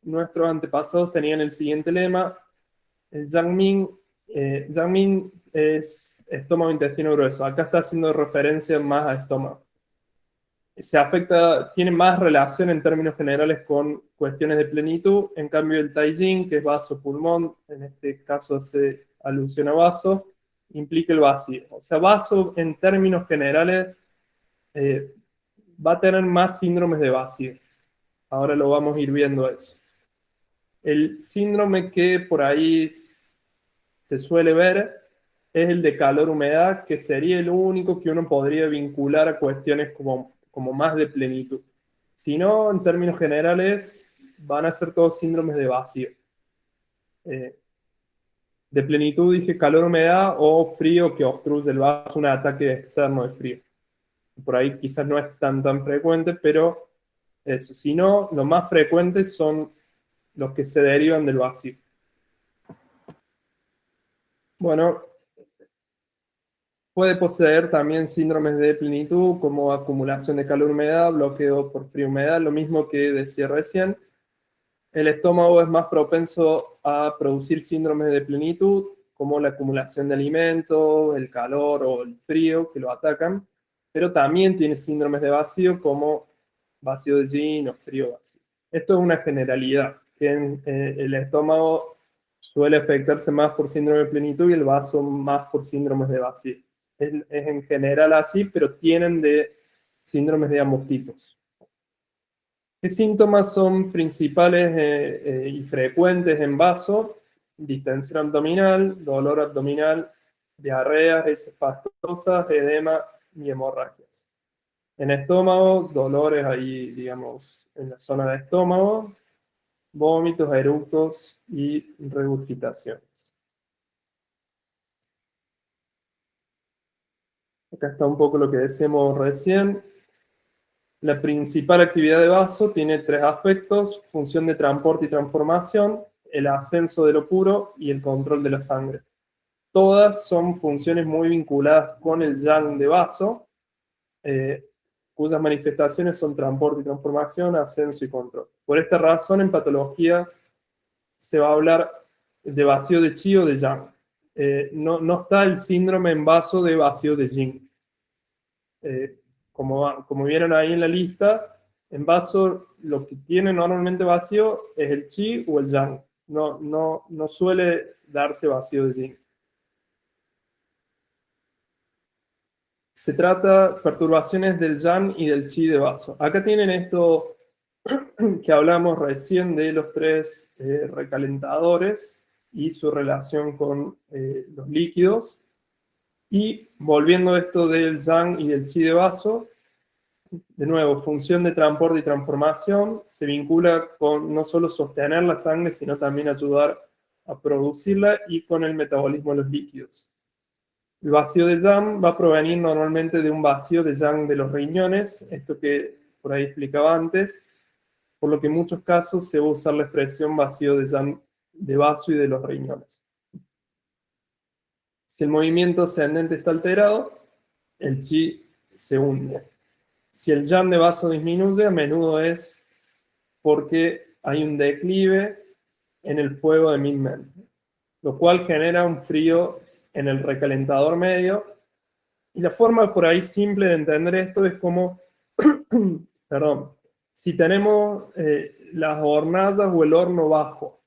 Nuestros antepasados tenían el siguiente lema: el Yang Min es estómago-intestino grueso. Acá está haciendo referencia más a estómago. Se afecta, tiene más relación en términos generales con cuestiones de plenitud. En cambio, el Taijing, que es vaso-pulmón, en este caso hace alusión a vaso, implica el vacío. O sea, vaso en términos generales va a tener más síndromes de vacío. Ahora lo vamos a ir viendo eso. El síndrome que por ahí se suele ver es el de calor-humedad, que sería el único que uno podría vincular a cuestiones como más de plenitud. Si no, en términos generales, van a ser todos síndromes de vacío. De plenitud dije calor-humedad o frío que obstruye el vaso, un ataque externo de frío. Por ahí quizás no es tan frecuente, pero eso. Si no, lo más frecuente son los que se derivan del vacío. Bueno, puede poseer también síndromes de plenitud, como acumulación de calor-humedad, bloqueo por frío-humedad, lo mismo que decía recién. El estómago es más propenso a producir síndromes de plenitud, como la acumulación de alimentos, el calor o el frío que lo atacan, pero también tiene síndromes de vacío, como vacío de yin o frío vacío. Esto es una generalidad, que el estómago suele afectarse más por síndrome de plenitud y el vaso más por síndromes de vacío. Es en general así, pero tienen de síndromes de ambos tipos. ¿Qué síntomas son principales y frecuentes en vaso? Distensión abdominal, dolor abdominal, diarreas, heces pastosas, edema y hemorragias. En estómago, dolores ahí, digamos, en la zona de estómago, vómitos, eructos y regurgitaciones. Acá está un poco lo que decíamos recién. La principal actividad de vaso tiene tres aspectos: función de transporte y transformación, el ascenso de lo puro y el control de la sangre. Todas son funciones muy vinculadas con el yang de vaso, cuyas manifestaciones son transporte y transformación, ascenso y control. Por esta razón, en patología se va a hablar de vacío de chi o de yang. No está el síndrome en vaso de vacío de yin. Como vieron ahí en la lista, en vaso lo que tiene normalmente vacío es el chi o el yang. No suele darse vacío de yin. Se trata de perturbaciones del yang y del chi de vaso. Acá tienen esto que hablamos recién de los tres recalentadores y su relación con los líquidos. Y volviendo a esto del yang y del chi de vaso, de nuevo, función de transporte y transformación se vincula con no solo sostener la sangre, sino también ayudar a producirla y con el metabolismo de los líquidos. El vacío de yang va a provenir normalmente de un vacío de yang de los riñones, esto que por ahí explicaba antes, por lo que en muchos casos se va a usar la expresión vacío de yang de vaso y de los riñones. Si el movimiento ascendente está alterado, el chi se hunde. Si el yang de vaso disminuye, a menudo es porque hay un declive en el fuego de Min-Men, lo cual genera un frío en el recalentador medio. Y la forma por ahí simple de entender esto es como, perdón, si tenemos las hornallas o el horno bajo,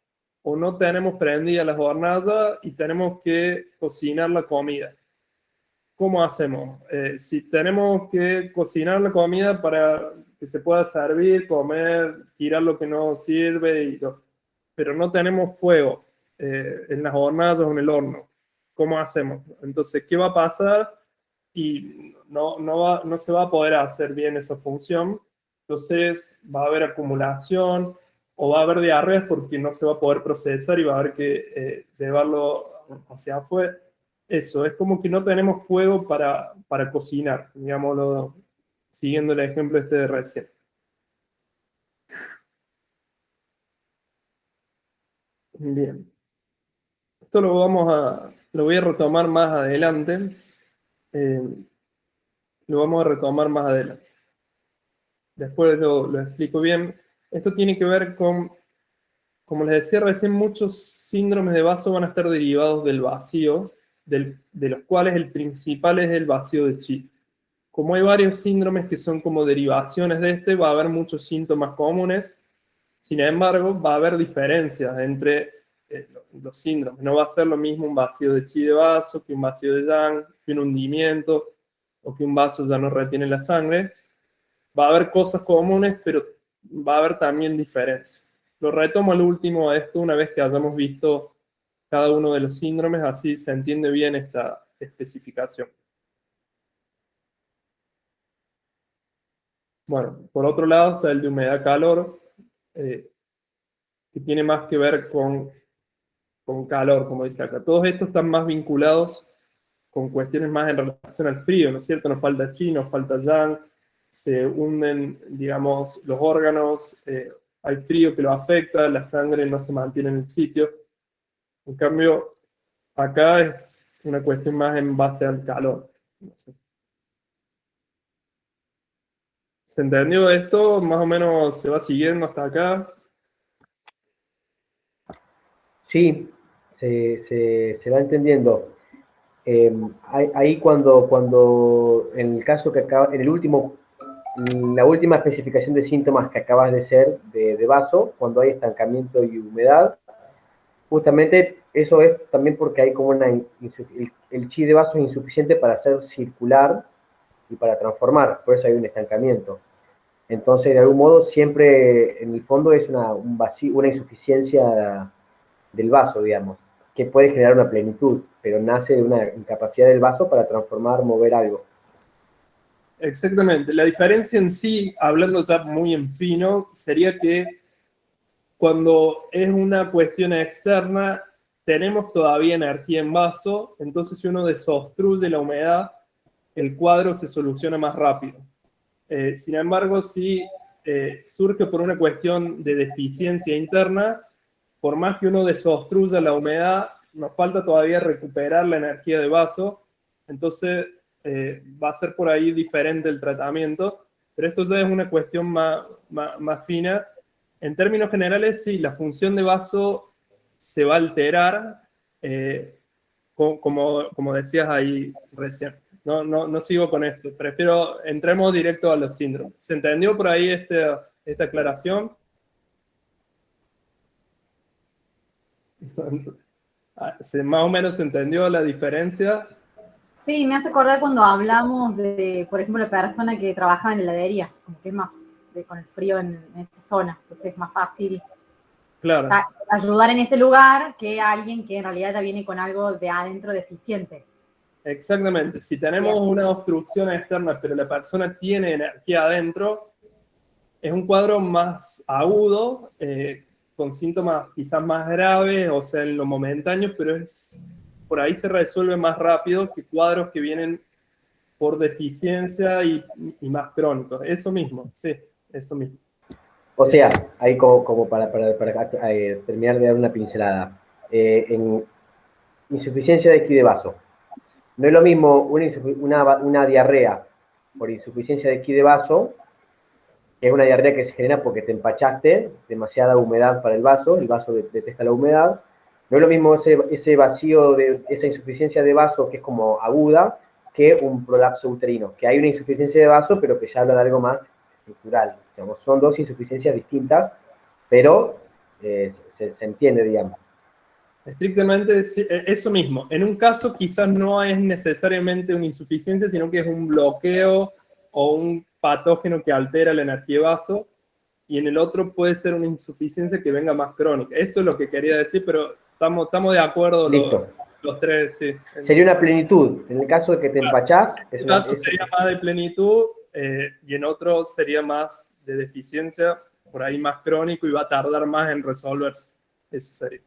o no tenemos prendidas las hornallas y tenemos que cocinar la comida. ¿Cómo hacemos? Si tenemos que cocinar la comida para que se pueda servir, comer, tirar lo que no sirve, pero no tenemos fuego en las hornallas o en el horno, ¿cómo hacemos? Entonces, ¿qué va a pasar? Y no se va a poder hacer bien esa función. Entonces, va a haber acumulación o va a haber diarreas porque no se va a poder procesar y va a haber que llevarlo hacia afuera. Eso, es como que no tenemos fuego para cocinar, digámoslo, siguiendo el ejemplo este de recién. Bien. Esto lo voy a retomar más adelante. Lo vamos a retomar más adelante. Después lo explico bien. Esto tiene que ver con, como les decía recién, muchos síndromes de vaso van a estar derivados del vacío, de los cuales el principal es el vacío de chi. Como hay varios síndromes que son como derivaciones de este, va a haber muchos síntomas comunes. Sin embargo, va a haber diferencias entre los síndromes. No va a ser lo mismo un vacío de chi de vaso que un vacío de yang, que un hundimiento o que un vaso ya no retiene la sangre. Va a haber cosas comunes, pero va a haber también diferencias. Lo retomo al último de esto una vez que hayamos visto cada uno de los síndromes, así se entiende bien esta especificación. Bueno, por otro lado está el de humedad-calor, que tiene más que ver con calor, como dice acá. Todos estos están más vinculados con cuestiones más en relación al frío, ¿no es cierto? Nos falta chi, nos falta yang, se hunden, digamos, los órganos, hay frío que lo afecta, la sangre no se mantiene en el sitio. En cambio, acá es una cuestión más en base al calor. No sé. ¿Se entendió esto? Más o menos se va siguiendo hasta acá. Sí, se va entendiendo. Ahí cuando en el caso que acaba, la última especificación de síntomas que acabas de hacer de vaso, cuando hay estancamiento y humedad, justamente eso es también porque hay como el chi de vaso es insuficiente para hacer circular y para transformar, por eso hay un estancamiento. Entonces, de algún modo, siempre en el fondo es un vacío, una insuficiencia del vaso, digamos, que puede generar una plenitud, pero nace de una incapacidad del vaso para transformar, mover algo. Exactamente. La diferencia en sí, hablando ya muy en fino, sería que cuando es una cuestión externa, tenemos todavía energía en vaso, entonces si uno desobstruye la humedad, el cuadro se soluciona más rápido. Sin embargo, si surge por una cuestión de deficiencia interna, por más que uno desobstruya la humedad, nos falta todavía recuperar la energía de vaso, entonces va a ser por ahí diferente el tratamiento, pero esto ya es una cuestión más fina. En términos generales, sí, la función de vaso se va a alterar, como decías ahí recién. No sigo con esto, prefiero, entremos directo a los síndromes. ¿Se entendió por ahí esta aclaración? Más o menos se entendió la diferencia. Sí, me hace acordar cuando hablamos de, por ejemplo, la persona que trabajaba en heladería, como que es más con el frío en esa zona, entonces es más fácil Claro. ayudar en ese lugar que alguien que en realidad ya viene con algo de adentro deficiente. Exactamente. Si tenemos una obstrucción externa, pero la persona tiene energía adentro, es un cuadro más agudo, con síntomas quizás más graves, o sea, en lo momentáneo, pero por ahí se resuelve más rápido que cuadros que vienen por deficiencia y más crónicos. Eso mismo, sí, eso mismo. O sea, ahí como para terminar de dar una pincelada, en insuficiencia de esquí de vaso. No es lo mismo una diarrea por insuficiencia de esquí de vaso, que es una diarrea que se genera porque te empachaste, demasiada humedad para el vaso detesta la humedad. No es lo mismo ese vacío, esa insuficiencia de vaso que es como aguda, que un prolapso uterino, que hay una insuficiencia de vaso, pero que ya habla de algo más estructural. Digamos, son dos insuficiencias distintas, pero se entiende, digamos. Estrictamente eso mismo. En un caso quizás no es necesariamente una insuficiencia, sino que es un bloqueo o un patógeno que altera la energía de vaso, y en el otro puede ser una insuficiencia que venga más crónica. Eso es lo que quería decir, pero estamos de acuerdo los tres. Sí. Sería una plenitud. En el caso de que te empachás... En un caso sería más de plenitud, y en otro sería más de deficiencia, por ahí más crónico, y va a tardar más en resolverse. Eso sería.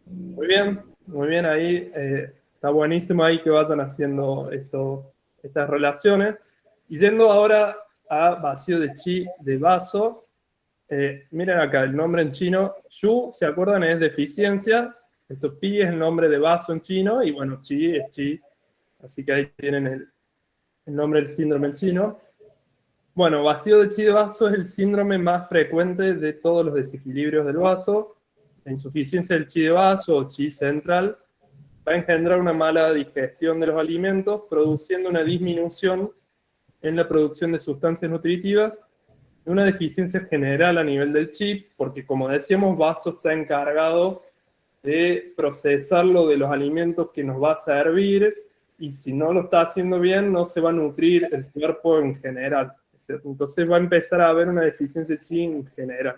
Muy bien ahí. Está buenísimo ahí que vayan haciendo estas relaciones. Y yendo ahora a vacío de chi de vaso, miren acá el nombre en chino. Yu, ¿se acuerdan? Es deficiencia. Esto pi es el nombre de vaso en chino, y bueno, chi es chi. Así que ahí tienen el nombre del síndrome en chino. Bueno, vacío de chi de vaso es el síndrome más frecuente de todos los desequilibrios del vaso. La insuficiencia del chi de vaso o chi central va a engendrar una mala digestión de los alimentos, produciendo una disminución en la producción de sustancias nutritivas, una deficiencia general a nivel del chi, porque como decíamos, vaso está encargado de procesarlo de los alimentos que nos va a servir, y si no lo está haciendo bien, no se va a nutrir el cuerpo en general. Entonces va a empezar a haber una deficiencia chi en general.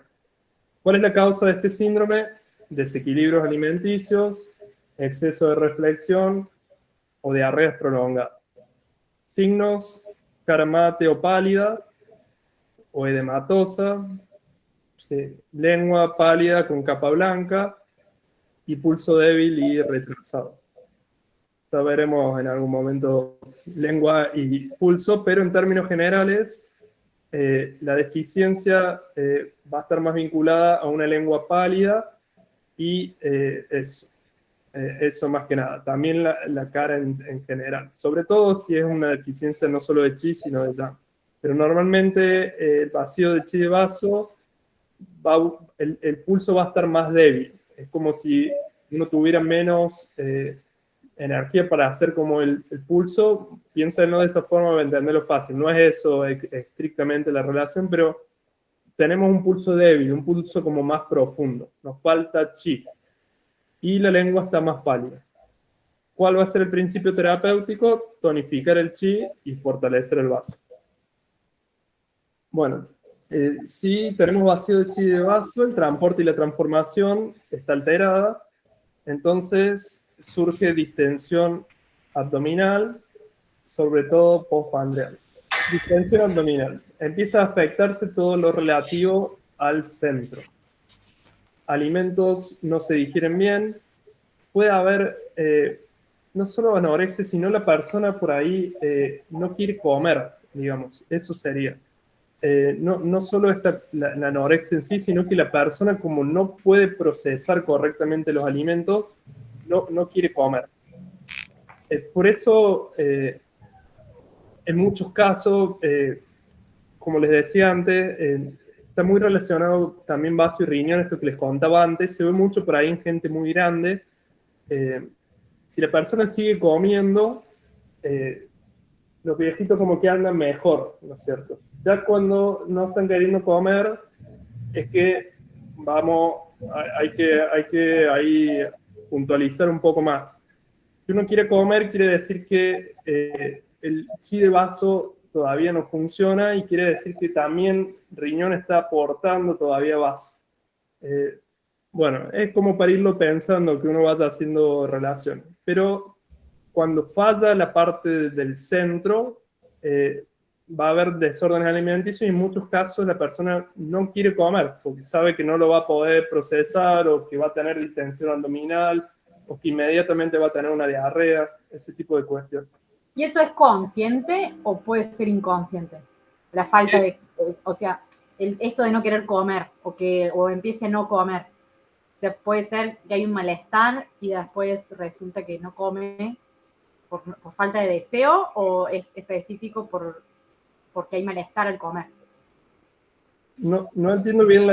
¿Cuál es la causa de este síndrome? Desequilibrios alimenticios, exceso de reflexión o diarreas prolongadas. Signos: cara mate o pálida o edematosa, lengua pálida con capa blanca y pulso débil y retrasado. Ya veremos en algún momento lengua y pulso, pero en términos generales, la deficiencia va a estar más vinculada a una lengua pálida y eso más que nada. También la cara en general. Sobre todo si es una deficiencia no solo de chi, sino de yang. Pero normalmente el vacío de chi de vaso, el pulso va a estar más débil. Es como si uno tuviera menos energía para hacer como el pulso. Piénsenlo de esa forma para entenderlo fácil. No es eso estrictamente la relación, pero tenemos un pulso débil, un pulso como más profundo. Nos falta chi. Y la lengua está más pálida. ¿Cuál va a ser el principio terapéutico? Tonificar el chi y fortalecer el vaso. Bueno, si tenemos vacío de chi de vaso, el transporte y la transformación está alterada, entonces surge distensión abdominal, sobre todo postprandial. Distensión abdominal. Empieza a afectarse todo lo relativo al centro. Alimentos no se digieren bien. Puede haber no solo anorexia, sino la persona por ahí no quiere comer, digamos. Eso sería. No solo está la anorexia en sí, sino que la persona, como no puede procesar correctamente los alimentos, no quiere comer. Por eso, en muchos casos, como les decía antes, está muy relacionado también vaso y riñón, esto que les contaba antes, se ve mucho por ahí en gente muy grande. Si la persona sigue comiendo, los viejitos como que andan mejor, ¿no es cierto? Ya cuando no están queriendo comer, es que hay que ahí puntualizar un poco más. Si uno quiere comer, quiere decir que el chi de vaso todavía no funciona y quiere decir que también riñón está aportando todavía vaso. Bueno, es como para irlo pensando que uno vaya haciendo relación. Pero cuando falla la parte del centro, va a haber desórdenes alimenticios y en muchos casos la persona no quiere comer porque sabe que no lo va a poder procesar o que va a tener distensión abdominal o que inmediatamente va a tener una diarrea, ese tipo de cuestiones. ¿Y eso es consciente o puede ser inconsciente? La falta de, o sea, esto de no querer comer o empiece a no comer. O sea, puede ser que hay un malestar y después resulta que no come por falta de deseo o es específico porque hay malestar al comer. No entiendo bien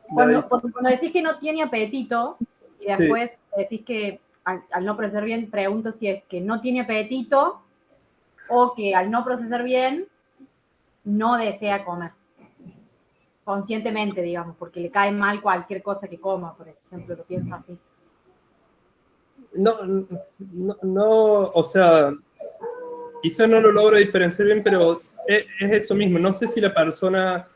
Cuando decís que no tiene apetito y después decís que al no procesar bien, pregunto si es que no tiene apetito o que al no procesar bien no desea comer. Conscientemente, digamos, porque le cae mal cualquier cosa que coma, por ejemplo, lo pienso así. No, o sea, quizá no lo logro diferenciar bien, pero es eso mismo. No sé si la persona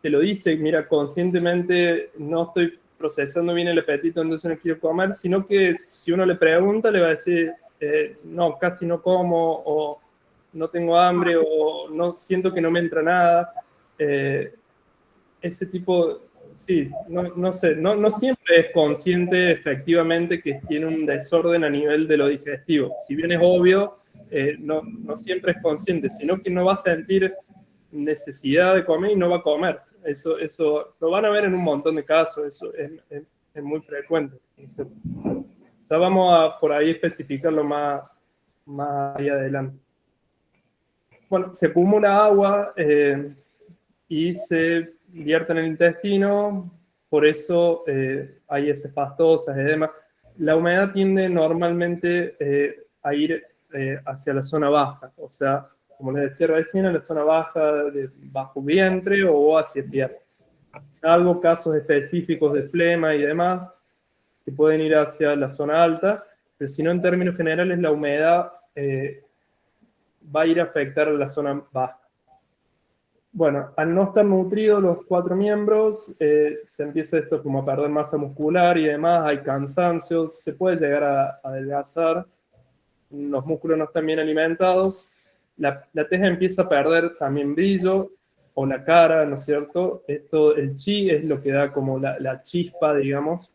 te lo dice, mira, conscientemente no estoy procesando bien el apetito, entonces no quiero comer, sino que si uno le pregunta, le va a decir, no, casi no como, o no tengo hambre, o no siento que no me entra nada. Ese tipo, sí, no sé, no siempre es consciente efectivamente que tiene un desorden a nivel de lo digestivo. Si bien es obvio, no siempre es consciente, sino que no va a sentir necesidad de comer y no va a comer. Eso lo van a ver en un montón de casos, eso es muy frecuente. Ya vamos a por ahí especificarlo más ahí adelante. Bueno, se acumula agua y se vierte en el intestino, por eso hay heces pastosas y demás. La humedad tiende normalmente a ir hacia la zona baja, o sea, como les decía recién, a la zona baja de bajo vientre o hacia piernas. Salvo casos específicos de flema y demás, que pueden ir hacia la zona alta, pero si no, en términos generales, la humedad va a ir a afectar a la zona baja. Bueno, al no estar nutridos los 4 miembros, se empieza esto como a perder masa muscular y demás, hay cansancio, se puede llegar a adelgazar, los músculos no están bien alimentados, la teja empieza a perder también brillo, o la cara, ¿no es cierto? El chi es lo que da como la chispa, digamos.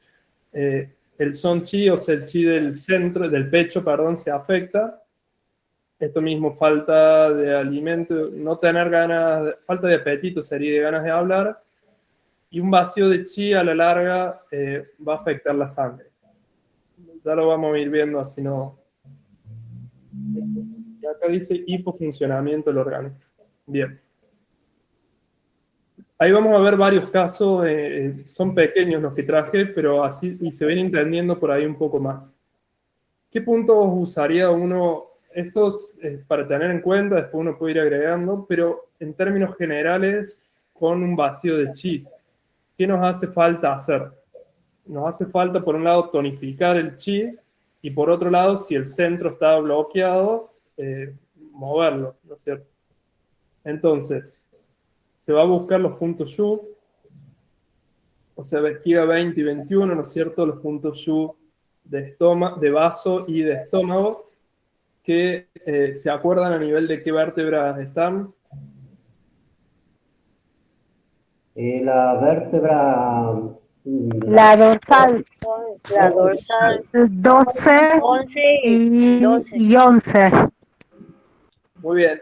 El son chi, o sea, el chi del centro, del pecho, perdón, se afecta. Esto mismo, falta de alimento, no tener ganas, falta de apetito sería de ganas de hablar, y un vacío de chi a la larga va a afectar la sangre. Ya lo vamos a ir viendo, así no. Y acá dice hipofuncionamiento del organismo. Bien. Ahí vamos a ver varios casos, son pequeños los que traje, pero así y se ven entendiendo por ahí un poco más. ¿Qué puntos usaría uno? Estos para tener en cuenta, después uno puede ir agregando, pero en términos generales, con un vacío de chi, ¿qué nos hace falta hacer? Nos hace falta, por un lado, tonificar el chi y por otro lado, si el centro está bloqueado, moverlo, ¿no es cierto? Entonces, se va a buscar los puntos Yu, o sea, vejiga 20 y 21, ¿no es cierto? Los puntos Yu de vaso y de estómago, que se acuerdan a nivel de qué vértebras están. La vértebra... La dorsal, La dorsal 12 11 y 12. 11. Muy bien.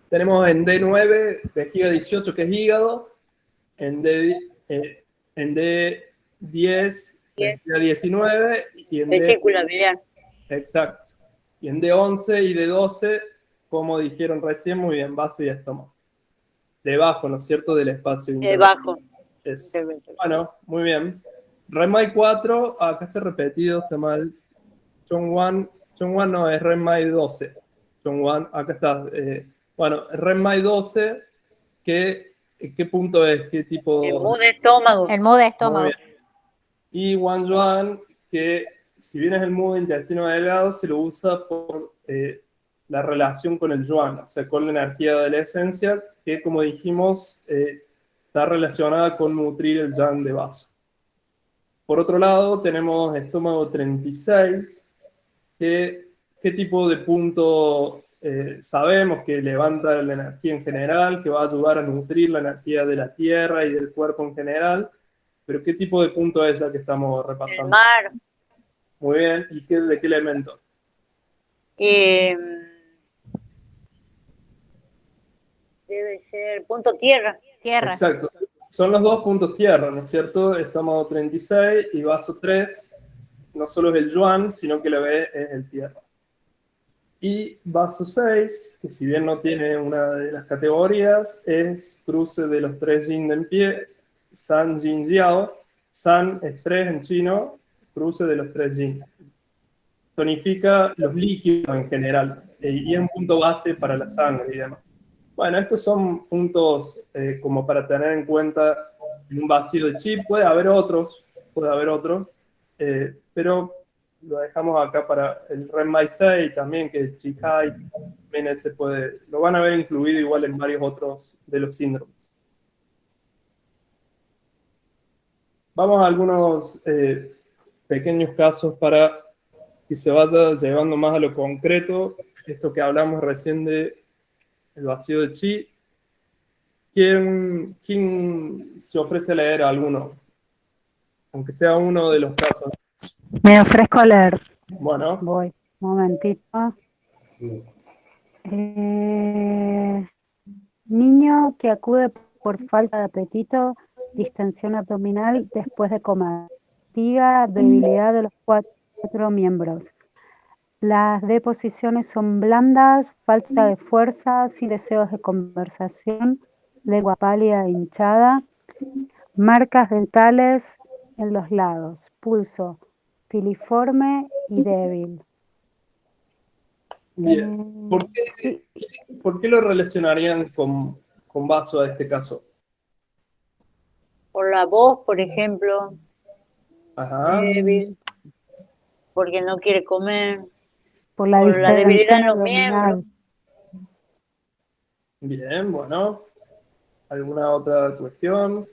Tenemos en D9, vejiga 18, que es hígado. En D10, vejiga 19. Y en Vesícula biliar. exacto. Y en D11 y D12, como dijeron recién, muy bien, vaso y estómago. Debajo, ¿no es cierto?, del espacio Debajo. es. Bueno, muy bien. Renmai 4, acá está repetido, está mal. Chongwan no, es Renmai 12. Chongwan, acá está. Bueno, Renmai 12, ¿qué punto es? ¿Qué tipo? El mu de estómago. El mu de Muy estómago. bien. Y Wanyuan, que si bien es el mu de intestino delgado, se lo usa por la relación con el yuan, o sea, con la energía de la esencia, que como dijimos, está relacionada con nutrir el yang de vaso. Por otro lado, tenemos estómago 36, ¿qué tipo de punto sabemos que levanta la energía en general, que va a ayudar a nutrir la energía de la tierra y del cuerpo en general? Pero ¿qué tipo de punto es el que estamos repasando? El mar. Muy bien, ¿y de qué elemento? Debe ser punto tierra. Tierra. Exacto, son los dos puntos tierra, ¿no es cierto? Estómago 36 y vaso 3, no solo es el yuan, sino que la B es el tierra. Y vaso 6, que si bien no tiene una de las categorías, es cruce de los 3 yin en pie, san, yin, jiao. San es 3 en chino, cruce de los 3 yin. Tonifica los líquidos en general, y es un punto base para la sangre y demás. Bueno, estos son puntos como para tener en cuenta en un vacío de chi. Puede haber otros, pero lo dejamos acá para el Renmai 6 también, que es Chikai, también ese lo van a ver incluido igual en varios otros de los síndromes. Vamos a algunos pequeños casos para que se vaya llevando más a lo concreto, esto que hablamos recién de el vacío de chi. ¿Quién se ofrece a leer a alguno? Aunque sea uno de los casos. Me ofrezco a leer. Bueno. Voy, momentito. Sí. Niño que acude por falta de apetito, distensión abdominal después de comer, fatiga, debilidad de los 4 miembros. Las deposiciones son blandas, falta de fuerza, sin deseos de conversación, lengua pálida e hinchada, marcas dentales en los lados, pulso filiforme y débil. Bien. ¿Por qué lo relacionarían con vaso a este caso? Por la voz, por ejemplo. Ajá. Débil. Porque no quiere comer. Por la debilidad en los abdominal. miembros. Bien, bueno. ¿Alguna otra cuestión?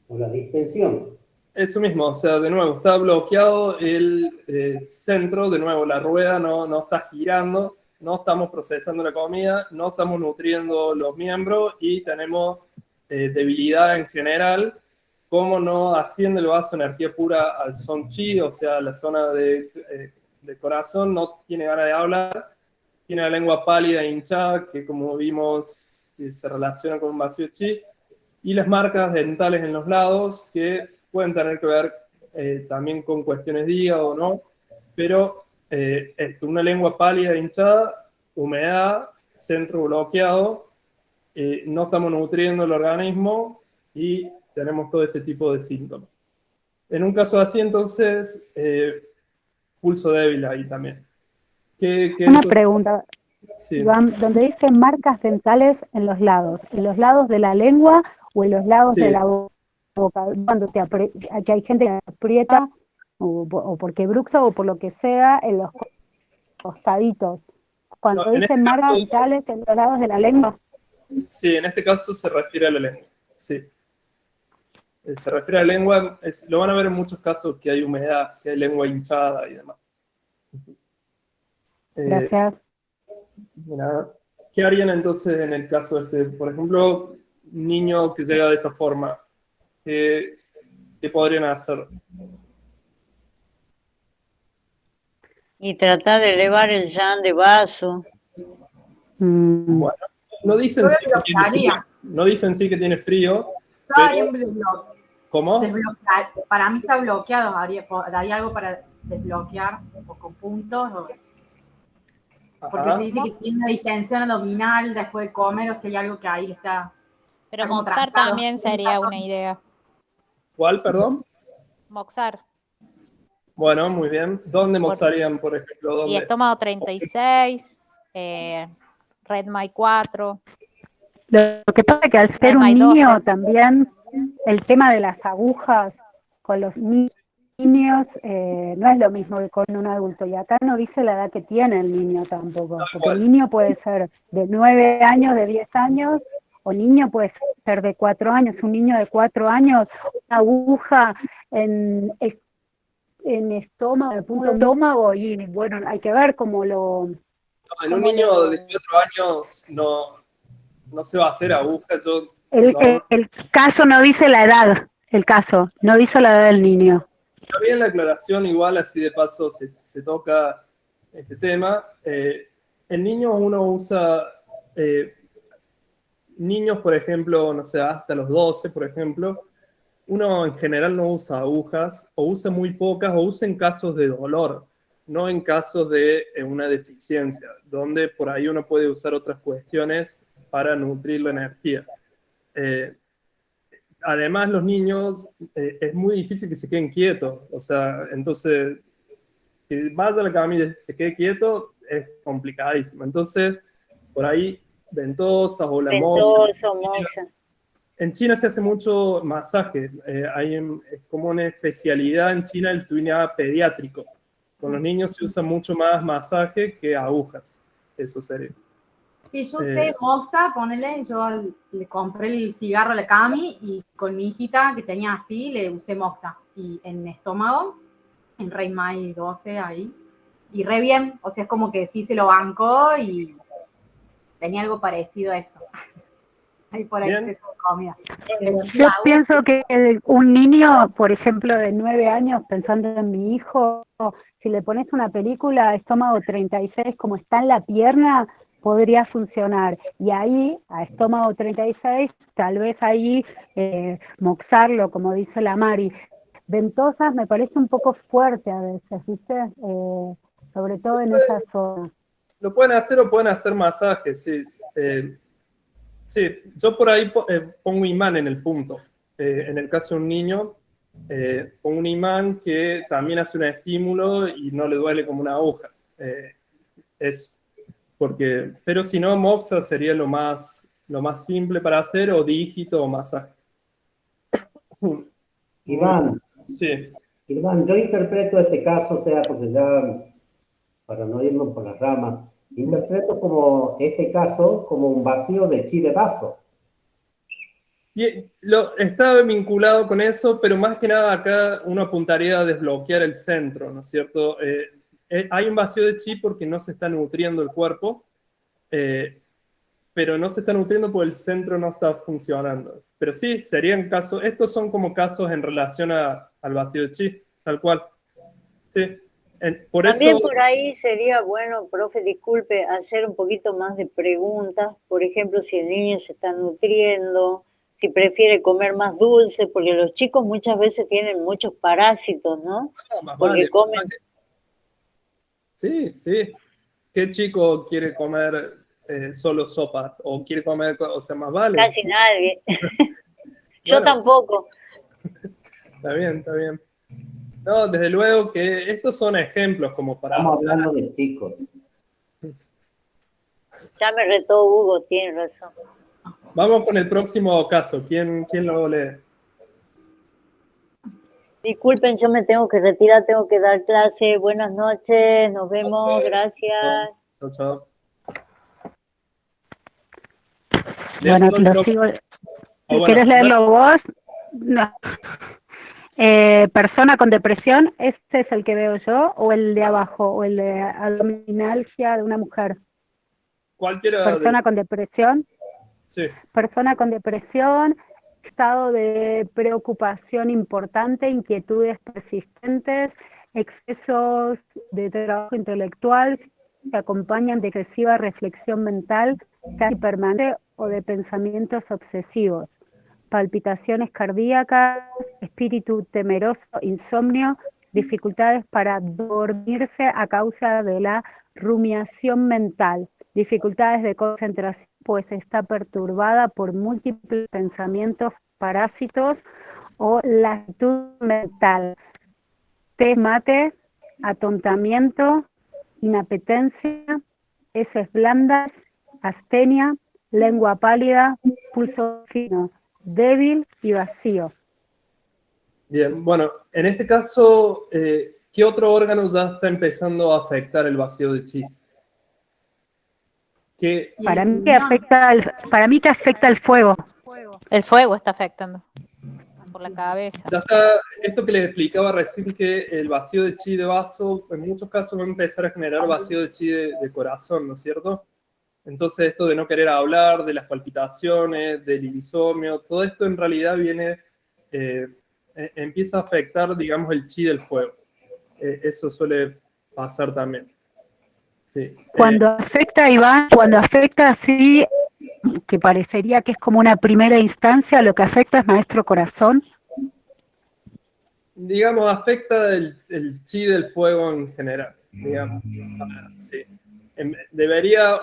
Por la distensión. Eso mismo, o sea, de nuevo, está bloqueado el centro, de nuevo, la rueda no está girando, no estamos procesando la comida, no estamos nutriendo los miembros y tenemos debilidad en general. ¿Cómo no asciende el vaso de energía pura al son chi, o sea, la zona de corazón? No tiene ganas de hablar, tiene la lengua pálida e hinchada, que como vimos se relaciona con un vacío chi, y las marcas dentales en los lados, que pueden tener que ver también con cuestiones de hígado o no, pero una lengua pálida e hinchada, humedad, centro bloqueado, no estamos nutriendo el organismo y tenemos todo este tipo de síntomas. En un caso así, entonces, pulso débil ahí también. Una pregunta, sí. Iván, donde dice marcas dentales en los lados de la lengua o en los lados Sí. de la boca, cuando que hay gente que aprieta o porque bruxo o por lo que sea, en los costaditos. Cuando No, en dicen este margas caso, vitales en los lados de la lengua. sí, en este caso se refiere a la lengua. Sí. Se refiere a la lengua, lo van a ver en muchos casos que hay humedad, que hay lengua hinchada y demás. Gracias. De nada. ¿Qué harían entonces en el caso este? Por ejemplo, un niño que llega de esa forma, ¿qué podrían hacer? Y tratar de elevar el yang de vaso. Bueno, no dicen Yo sí que tiene frío, desbloquearía. no dicen sí que tiene frío, Yo haría pero un ¿cómo? para mí está bloqueado, daría algo para desbloquear o con puntos, porque se Ajá. dice que tiene una distensión abdominal después de comer, o si hay algo que ahí está, Pero como moxar trancado. también sería una idea. ¿Cuál, perdón? Moxar. Bueno, muy bien. ¿Dónde moxarían, por ejemplo? Y ¿Dónde? estómago 36, Redmi 4. Lo que pasa es que al ser un Redmi niño 12. también, el tema de las agujas con los niños no es lo mismo que con un adulto. Y acá no dice la edad que tiene el niño tampoco. Porque el niño puede ser de 9 años, de 10 años, o niño puede ser de 4 años. Un niño de 4 años, una aguja en estómago, en el punto estómago, y bueno, hay que ver cómo lo... En un niño de 4 años no se va a hacer aguja. El caso no dice la edad, el caso, no dice la edad del niño. Está bien la aclaración, igual así de paso se toca este tema. El niño uno usa, niños por ejemplo, no sé, hasta los 12 por ejemplo, uno en general no usa agujas, o usa muy pocas, o usa en casos de dolor, no en casos de una deficiencia, donde por ahí uno puede usar otras cuestiones para nutrir la energía. Además, los niños es muy difícil que se queden quietos, o sea, entonces, que vaya a la cama y se quede quieto es complicadísimo. Entonces, por ahí, ventosas o la Ventoso, moxa. En China se hace mucho masaje, es como una especialidad en China el tuina pediátrico. Con los niños se usa mucho más masaje que agujas, eso sería. Sí, yo sé moxa, ponele, yo le compré el cigarro a la Cami y con mi hijita que tenía así, le usé moxa. Y en estómago, en Redmi 12 ahí. Y re bien, o sea, es como que sí se lo bancó y tenía algo parecido a esto. Ahí por Bien. exceso de comida. Pero sí, Yo pienso que un niño, por ejemplo, de 9 años, pensando en mi hijo, si le pones una película estómago 36 como está en la pierna, podría funcionar. Y ahí, a estómago 36, tal vez ahí moxarlo, como dice la Mari. Ventosas me parece un poco fuerte a veces, ¿viste? Sobre todo en esa zona. Lo pueden hacer o pueden hacer masajes, sí. Sí, yo por ahí pongo imán en el punto. En el caso de un niño, pongo un imán que también hace un estímulo y no le duele como una aguja. Pero si no, moxa sería lo más simple para hacer, o dígito o masaje. Iván, Sí. Iván, yo interpreto este caso, o sea, porque ya, para no irnos por las ramas, interpreto como este caso como un vacío de chi de vaso. Está vinculado con eso, pero más que nada acá uno apuntaría a desbloquear el centro, ¿no es cierto? Hay un vacío de chi porque no se está nutriendo el cuerpo, pero no se está nutriendo porque el centro no está funcionando. Pero sí, serían casos, estos son como casos en relación al vacío de chi, tal cual. Sí. Por También eso, por ahí sería bueno, profe, disculpe, hacer un poquito más de preguntas. Por ejemplo, si el niño se está nutriendo, si prefiere comer más dulce, porque los chicos muchas veces tienen muchos parásitos, ¿no? más Porque vale. comen... Sí, sí. ¿Qué chico quiere comer solo sopas? ¿O quiere comer, o sea, más vale? Casi nadie. Yo Bueno, tampoco. está bien, está bien. No, desde luego que estos son ejemplos como para... Estamos hablando de chicos. Ya me retó Hugo, tiene razón. Vamos con el próximo caso. ¿Quién lo lee? Disculpen, yo me tengo que retirar, tengo que dar clase. Buenas noches, nos vemos, gracias. Chao, chao. Bueno, Leo, lo sigo. bueno, ¿Querés dale. leerlo vos? No. Persona con depresión, ¿este es el que veo yo? ¿O el de abajo? ¿O el de abdominalgia de una mujer? Cualquiera Persona con depresión. Sí. Persona con depresión, estado de preocupación importante, inquietudes persistentes, excesos de trabajo intelectual que acompañan de excesiva reflexión mental casi permanente o de pensamientos obsesivos, palpitaciones cardíacas, espíritu temeroso, insomnio, dificultades para dormirse a causa de la rumiación mental, dificultades de concentración, pues está perturbada por múltiples pensamientos parásitos o la actitud mental, mate, atontamiento, inapetencia, heces blandas, astenia, lengua pálida, pulso fino, débil y vacío. Bien, bueno, en este caso, ¿qué otro órgano ya está empezando a afectar el vacío de chi? Para mí que afecta el fuego. El fuego está afectando por la cabeza. Ya está, esto que les explicaba recién, que el vacío de chi de vaso, en muchos casos va a empezar a generar vacío de chi de corazón, ¿no es cierto? Entonces esto de no querer hablar, de las palpitaciones, del insomnio, todo esto en realidad viene, empieza a afectar, digamos, el chi del fuego. Eso suele pasar también. Sí. Cuando afecta, Iván, cuando afecta así, que parecería que es como una primera instancia, lo que afecta es maestro corazón. Digamos, afecta el chi del fuego en general, digamos. Sí.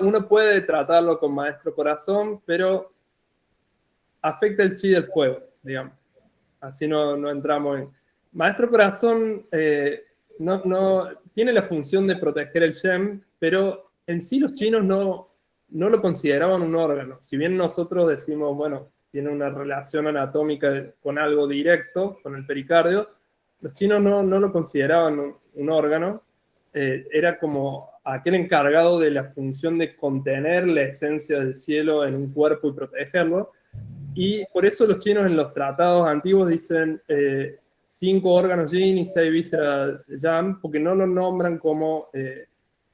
Uno puede tratarlo con maestro corazón, pero afecta el chi del fuego, digamos. Así no entramos en... Maestro corazón no tiene la función de proteger el Shem, pero en sí los chinos no lo consideraban un órgano. Si bien nosotros decimos, bueno, tiene una relación anatómica con algo directo, con el pericardio, los chinos no lo consideraban un órgano. Era como aquel encargado de la función de contener la esencia del cielo en un cuerpo y protegerlo. Y por eso los chinos en los tratados antiguos dicen 5 órganos yin y 6 vísceras yang, porque no lo nombran como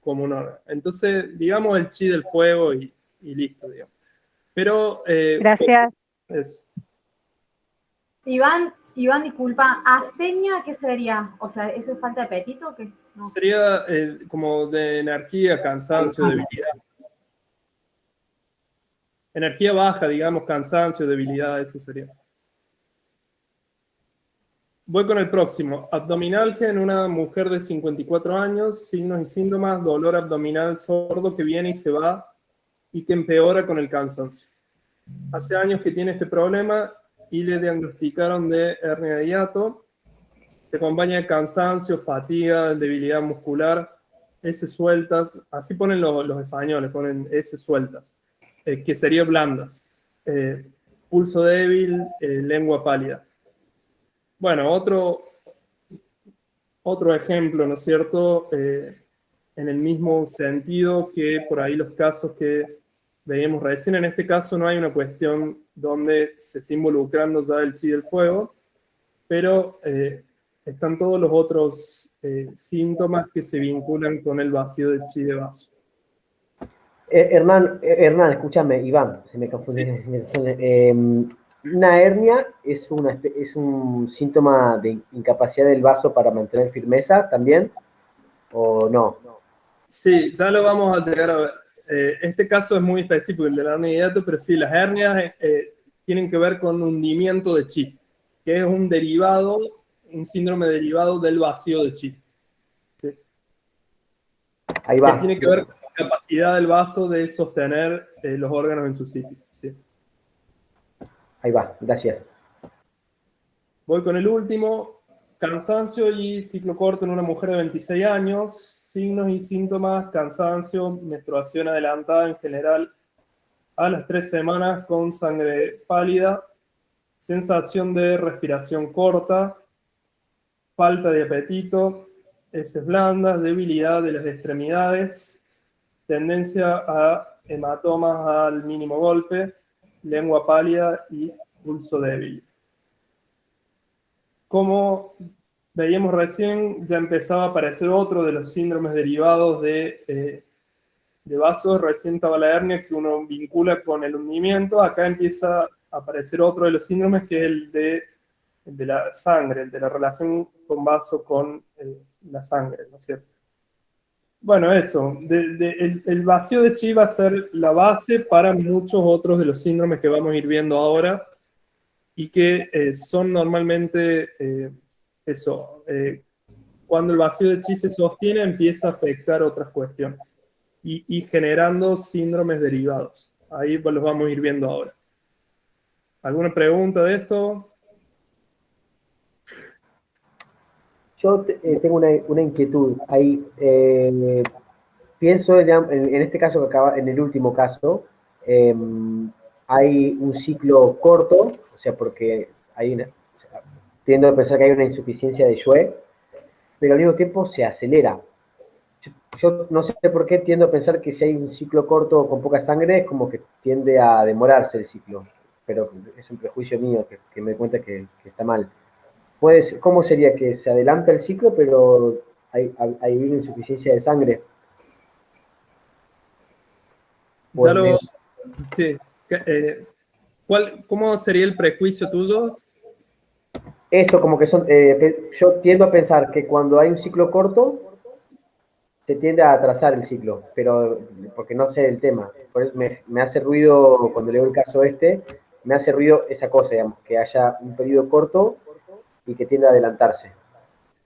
un órgano. Entonces, digamos el chi del fuego y listo, digamos. Pero... Gracias. Eso. Iván, disculpa, ¿astenia qué sería? O sea, ¿eso es falta de apetito o qué? No. Sería como de energía, cansancio, debilidad. Energía baja, digamos, cansancio, debilidad, eso sería. Voy con el próximo. Abdominalgia en una mujer de 54 años, signos y síntomas, dolor abdominal sordo que viene y se va y que empeora con el cansancio. Hace años que tiene este problema y le diagnosticaron de hernia de hiato. Se acompaña de cansancio, fatiga, debilidad muscular, heces sueltas, así ponen los españoles, ponen heces sueltas, que serían blandas, pulso débil, lengua pálida. Bueno, otro ejemplo, ¿no es cierto? En el mismo sentido que por ahí los casos que veíamos recién, en este caso no hay una cuestión donde se esté involucrando ya el chi del fuego, pero están todos los otros síntomas que se vinculan con el vacío del chi de vaso. Hernán, escúchame, Iván, se me confundió. Sí. Una hernia es un síntoma de incapacidad del vaso para mantener firmeza también, ¿o no? Sí, ya lo vamos a llegar a ver. Este caso es muy específico, el de la hernia de hiato, pero sí, las hernias tienen que ver con hundimiento de chi, que es un síndrome derivado del vacío de chi. ¿Sí? Ahí va. Que tiene que ver con la capacidad del vaso de sostener los órganos en su sitio. ¿Sí? Ahí va, gracias. Voy con el último. Cansancio y ciclo corto en una mujer de 26 años. Signos y síntomas: cansancio, menstruación adelantada en general a las 3 semanas con sangre pálida, sensación de respiración corta, falta de apetito, heces blandas, debilidad de las extremidades, tendencia a hematomas al mínimo golpe, lengua pálida y pulso débil. Como veíamos recién, ya empezaba a aparecer otro de los síndromes derivados de vaso. Recién estaba la hernia que uno vincula con el hundimiento. Acá empieza a aparecer otro de los síndromes, que es el de la sangre, el de la relación con vaso con la sangre, ¿no es cierto? Bueno, eso, el vacío de Chi va a ser la base para muchos otros de los síndromes que vamos a ir viendo ahora, y que son normalmente cuando el vacío de Chi se sostiene, empieza a afectar otras cuestiones y generando síndromes derivados. Ahí los vamos a ir viendo ahora. ¿Alguna pregunta de esto? Yo tengo una inquietud ahí. Pienso ya en este caso que acaba, en el último caso, hay un ciclo corto, o sea, porque tiendo a pensar que hay una insuficiencia de Schwe, pero al mismo tiempo se acelera. Yo no sé por qué tiendo a pensar que si hay un ciclo corto con poca sangre, es como que tiende a demorarse el ciclo, pero es un prejuicio mío que me doy cuenta que está mal. ¿Cómo sería que se adelanta el ciclo, pero hay una insuficiencia de sangre? Sí. ¿Cómo sería el prejuicio tuyo? Eso, como que yo tiendo a pensar que cuando hay un ciclo corto, se tiende a atrasar el ciclo, pero porque no sé el tema. Por eso me hace ruido, cuando leo el caso me hace ruido esa cosa, digamos, que haya un periodo corto y que tienda a adelantarse.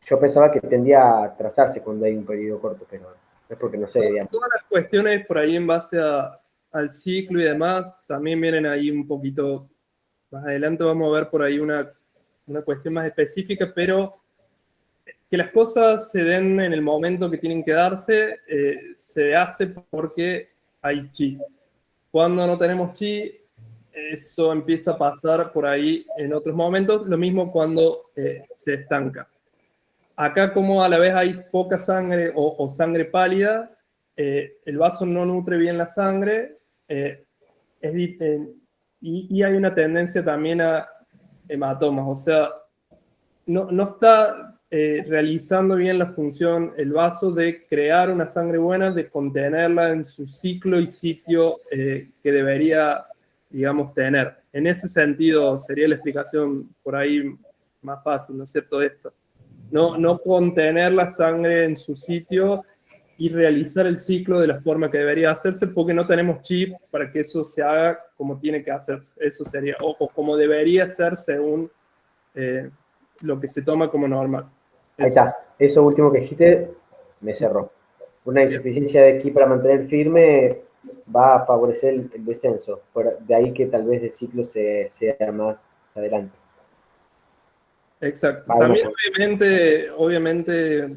Yo pensaba que tendía a atrasarse cuando hay un periodo corto, pero es porque no sé, digamos. Todas las cuestiones por ahí en base al ciclo y demás, también vienen ahí un poquito más adelante. Vamos a ver por ahí una cuestión más específica, pero que las cosas se den en el momento que tienen que darse, se hace porque hay chi. Cuando no tenemos chi, eso empieza a pasar por ahí en otros momentos, lo mismo cuando se estanca. Acá, como a la vez hay poca sangre o sangre pálida, el vaso no nutre bien la sangre, y hay una tendencia también a hematomas, o sea, no está realizando bien la función el vaso de crear una sangre buena, de contenerla en su ciclo y sitio que debería, digamos, tener. En ese sentido sería la explicación por ahí más fácil, ¿no es cierto?, de esto. No contener la sangre en su sitio y realizar el ciclo de la forma que debería hacerse, porque no tenemos chip para que eso se haga como tiene que hacerse. Eso sería, o como debería ser según lo que se toma como normal. Ahí está, eso último que dijiste me cerró. Una insuficiencia de ki para mantener firme va a favorecer el descenso, de ahí que tal vez el ciclo sea más adelante. Exacto. También obviamente,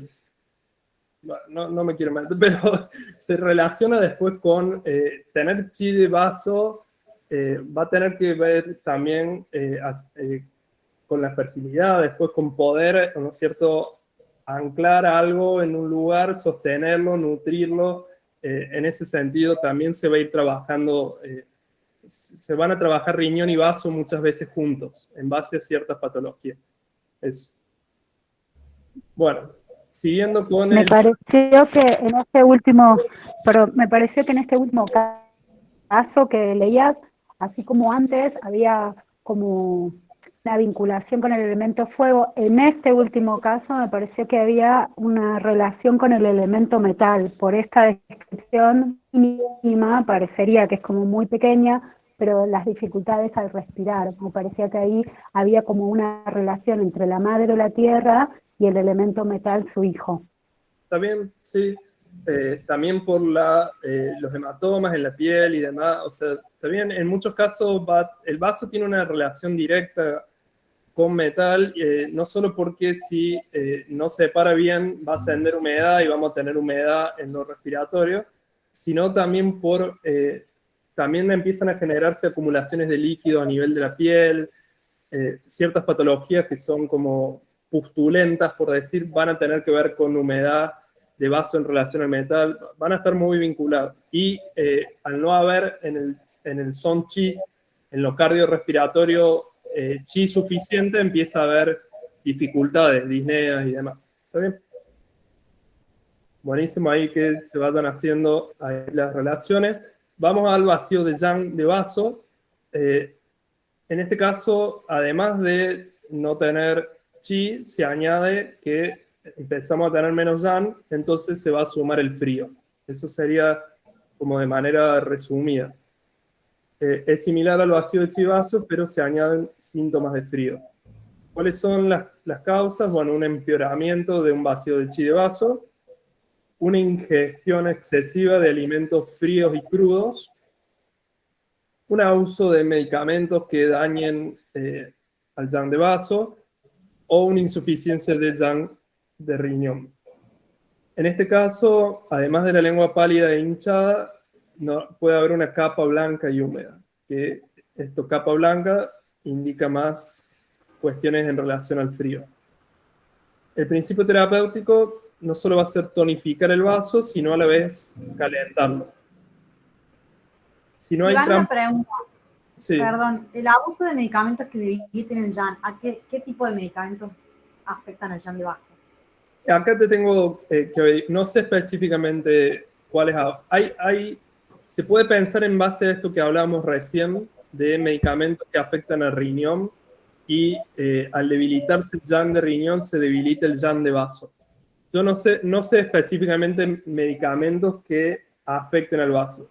no me quiero meter, pero se relaciona después con tener chi de vaso, va a tener que ver también con la fertilidad, después con poder, ¿no es cierto?, anclar algo en un lugar, sostenerlo, nutrirlo. En ese sentido también se va a ir trabajando, se van a trabajar riñón y vaso muchas veces juntos, en base a ciertas patologías. Eso. Bueno, siguiendo con me pareció que en este último caso que leías, así como antes había como una vinculación con el elemento fuego, en este último caso me pareció que había una relación con el elemento metal. Por esta descripción mínima parecería que es como muy pequeña, pero las dificultades al respirar, me parecía que ahí había como una relación entre la madre o la tierra y el elemento metal, su hijo. Está bien, sí. También por los hematomas en la piel y demás. O sea, también en muchos casos el vaso tiene una relación directa con metal, no solo porque si no se separa bien va a ascender humedad y vamos a tener humedad en lo respiratorio, sino también también empiezan a generarse acumulaciones de líquido a nivel de la piel, ciertas patologías que son como pustulentas, por decir, van a tener que ver con humedad de vaso en relación al metal, van a estar muy vinculados. Y al no haber en el son chi, en lo cardiorrespiratorio, chi suficiente, empieza a haber dificultades, disneas y demás. ¿Está bien? Buenísimo ahí que se vayan haciendo ahí las relaciones. Vamos al vacío de yang de vaso. En este caso, además de no tener chi, se añade que empezamos a tener menos yang, entonces se va a sumar el frío. Eso sería como de manera resumida. Es similar al vacío de chi vaso, pero se añaden síntomas de frío. ¿Cuáles son las causas? Bueno, un empeoramiento de un vacío de chi de vaso, una ingestión excesiva de alimentos fríos y crudos, un abuso de medicamentos que dañen al yang de vaso, o una insuficiencia de yang de riñón. En este caso, además de la lengua pálida e hinchada, puede haber una capa blanca y húmeda, que esto, capa blanca, indica más cuestiones en relación al frío. El principio terapéutico no solo va a ser tonificar el vaso, sino a la vez calentarlo. Si no hay Iván, una pregunta. Sí. Perdón, el abuso de medicamentos que debiliten el yang, ¿a qué tipo de medicamentos afectan al yang de vaso? Acá te tengo que no sé específicamente cuáles se puede pensar en base a esto que hablábamos recién de medicamentos que afectan al riñón y al debilitarse el yang de riñón se debilita el yang de vaso. Yo no sé específicamente medicamentos que afecten al vaso.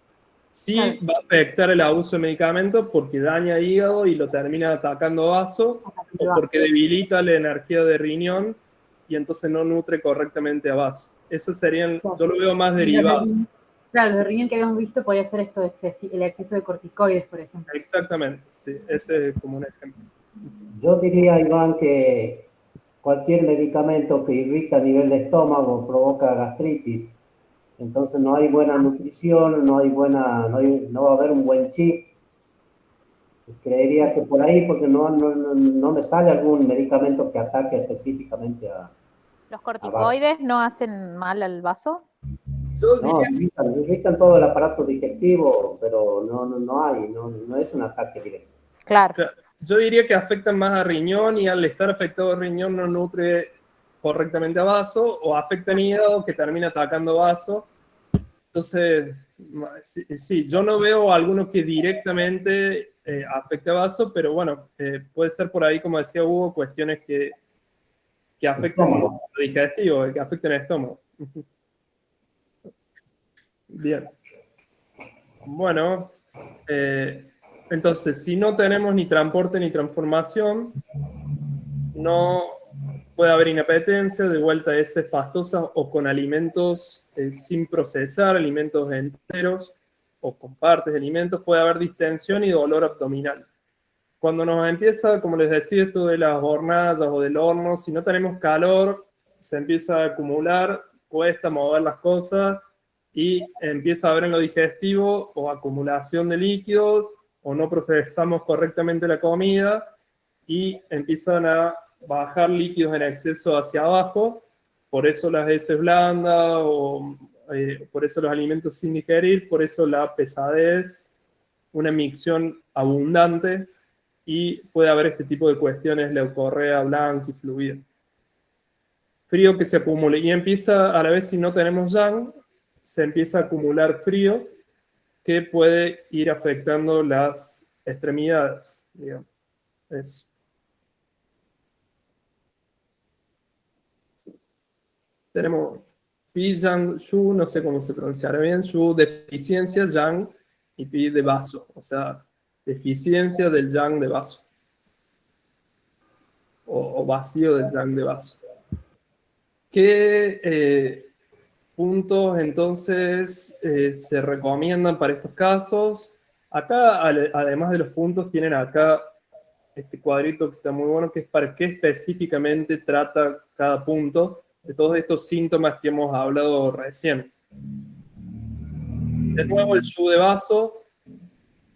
Sí va a afectar el abuso de medicamentos porque daña hígado y lo termina atacando vaso, o porque debilita la energía de riñón y entonces no nutre correctamente a vaso. Eso serían, yo lo veo más derivado. Claro, los de riñón que habíamos visto podría ser esto, el exceso de corticoides, por ejemplo. Exactamente, sí, ese es como un ejemplo. Yo diría, Iván, que cualquier medicamento que irrita a nivel de estómago provoca gastritis. Entonces no hay buena nutrición, no va a haber un buen chi. Creería que por ahí, porque no me sale algún medicamento que ataque específicamente a... ¿Los corticoides no hacen mal al vaso? No, irritan todo el aparato digestivo, pero no es un ataque directo. Claro. Yo diría que afectan más a riñón y al estar afectado el riñón no nutre correctamente a vaso, o afectan hígado que termina atacando vaso. Entonces, sí, yo no veo alguno que directamente afecte a vaso, pero bueno, puede ser por ahí, como decía Hugo, cuestiones que afecten lo digestivo, que afecten el estómago. Bien. Bueno, entonces, si no tenemos ni transporte ni transformación, no puede haber inapetencia, de vuelta heces pastosas o con alimentos sin procesar, alimentos enteros o con partes de alimentos, puede haber distensión y dolor abdominal. Cuando nos empieza, como les decía, esto de las hornallas o del horno, si no tenemos calor, se empieza a acumular, cuesta mover las cosas y empieza a haber en lo digestivo o acumulación de líquidos o no procesamos correctamente la comida y empiezan a bajar líquidos en exceso hacia abajo, por eso las heces blandas, o por eso los alimentos sin digerir, por eso la pesadez, una micción abundante, y puede haber este tipo de cuestiones, leucorrea blanca y fluida. Frío que se acumule, y empieza a la vez, si no tenemos yang, se empieza a acumular frío, que puede ir afectando las extremidades, digamos. Eso. Tenemos Pi, Yang, Yu, no sé cómo se pronunciará bien, Yu, deficiencia, Yang, y Pi de vaso, o sea, deficiencia del Yang de vaso. O vacío del Yang de vaso. ¿Qué puntos entonces se recomiendan para estos casos? Acá, además de los puntos, tienen acá este cuadrito que está muy bueno, que es para qué específicamente trata cada punto de todos estos síntomas que hemos hablado recién. De nuevo, el Yu de vaso,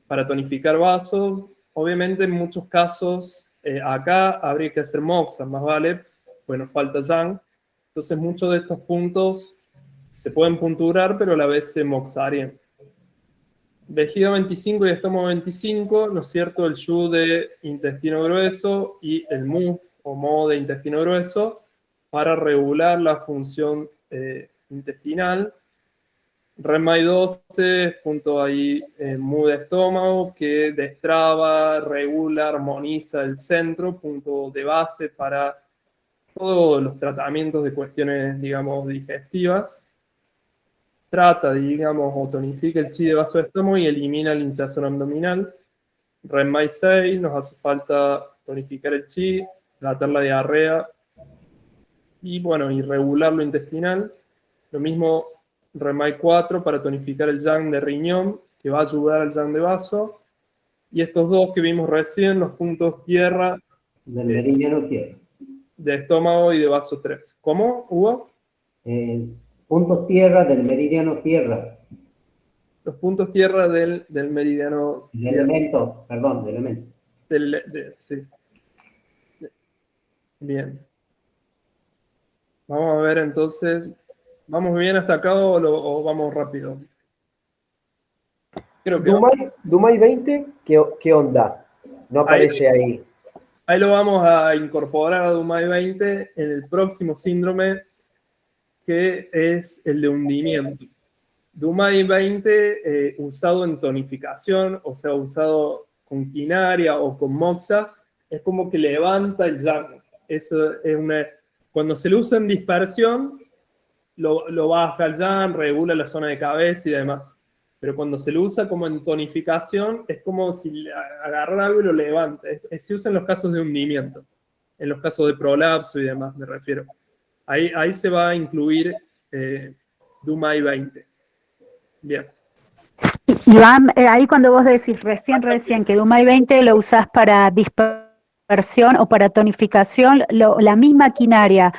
para tonificar vaso. Obviamente, en muchos casos, acá habría que hacer moxa, más vale, pues nos falta yang. Entonces muchos de estos puntos se pueden punturar, pero a la vez se moxarían. Vejiga 25 y estómago 25, ¿no es cierto? El yu de intestino grueso y el mu o mo de intestino grueso para regular la función intestinal. REMAI 12, punto ahí mu de estómago, que destraba, regula, armoniza el centro, punto de base para todos los tratamientos de cuestiones, digamos, digestivas. Trata, digamos, o tonifica el chi de vaso de estómago y elimina la hinchazón abdominal. REMAI 6, nos hace falta tonificar el chi, tratar la diarrea y, bueno, y regular lo intestinal. Lo mismo REMAI 4 para tonificar el yang de riñón, que va a ayudar al yang de vaso. Y estos dos que vimos recién, los puntos tierra Del meridiano tierra. de estómago y de vaso 3. ¿Cómo, Hugo? Puntos tierra del meridiano tierra. Los puntos tierra del meridiano De tierra. elemento, perdón, de elemento. Sí. Bien. Vamos a ver entonces. ¿Vamos bien hasta acá o vamos rápido? Creo que Dumai 20, ¿qué onda? No aparece ahí. Ahí lo vamos a incorporar a Dumai 20 en el próximo síndrome, que es el de hundimiento. Dumai 20 usado en tonificación, o sea, usado con quinaria o con moxa, es como que levanta el yang. Cuando se le usa en dispersión, lo baja el yang, regula la zona de cabeza y demás. Pero cuando se lo usa como en tonificación, es como si agarra algo y lo levanta. Se usa en los casos de hundimiento, en los casos de prolapso y demás, me refiero. Ahí se va a incluir Dumai 20. Bien. Iván, ahí cuando vos decís recién que Dumai 20 lo usás para dispersión o para tonificación, la misma quinaria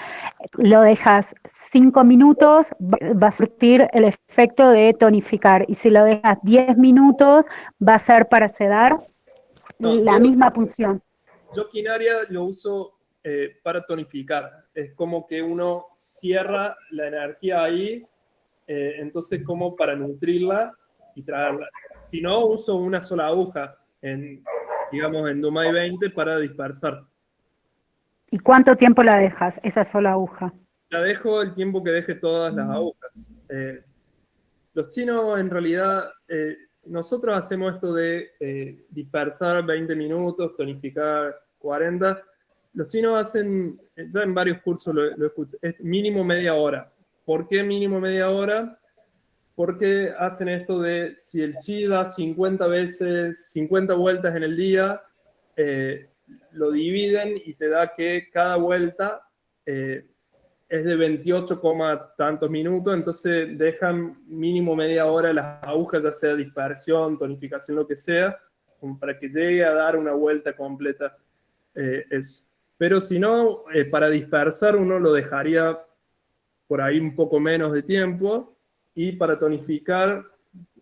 lo dejas 5 minutos, va a surtir el efecto de tonificar, y si lo dejas 10 minutos, va a ser para sedar, la misma función. Yo quinaria lo uso para tonificar. Es como que uno cierra la energía ahí, entonces como para nutrirla y traerla. Si no, uso una sola aguja, digamos en Dumai 20 para dispersar. ¿Y cuánto tiempo la dejas, esa sola aguja? La dejo el tiempo que deje todas las agujas. Los chinos, en realidad, nosotros hacemos esto de dispersar 20 minutos, tonificar 40. Los chinos hacen, ya en varios cursos lo escucho, es mínimo media hora. ¿Por qué mínimo media hora? Porque hacen esto de, si el chi da 50 vueltas en el día, lo dividen y te da que cada vuelta es de 28, tantos minutos, entonces dejan mínimo media hora las agujas, ya sea dispersión, tonificación, lo que sea, como para que llegue a dar una vuelta completa eso. Pero si no, para dispersar uno lo dejaría por ahí un poco menos de tiempo, y para tonificar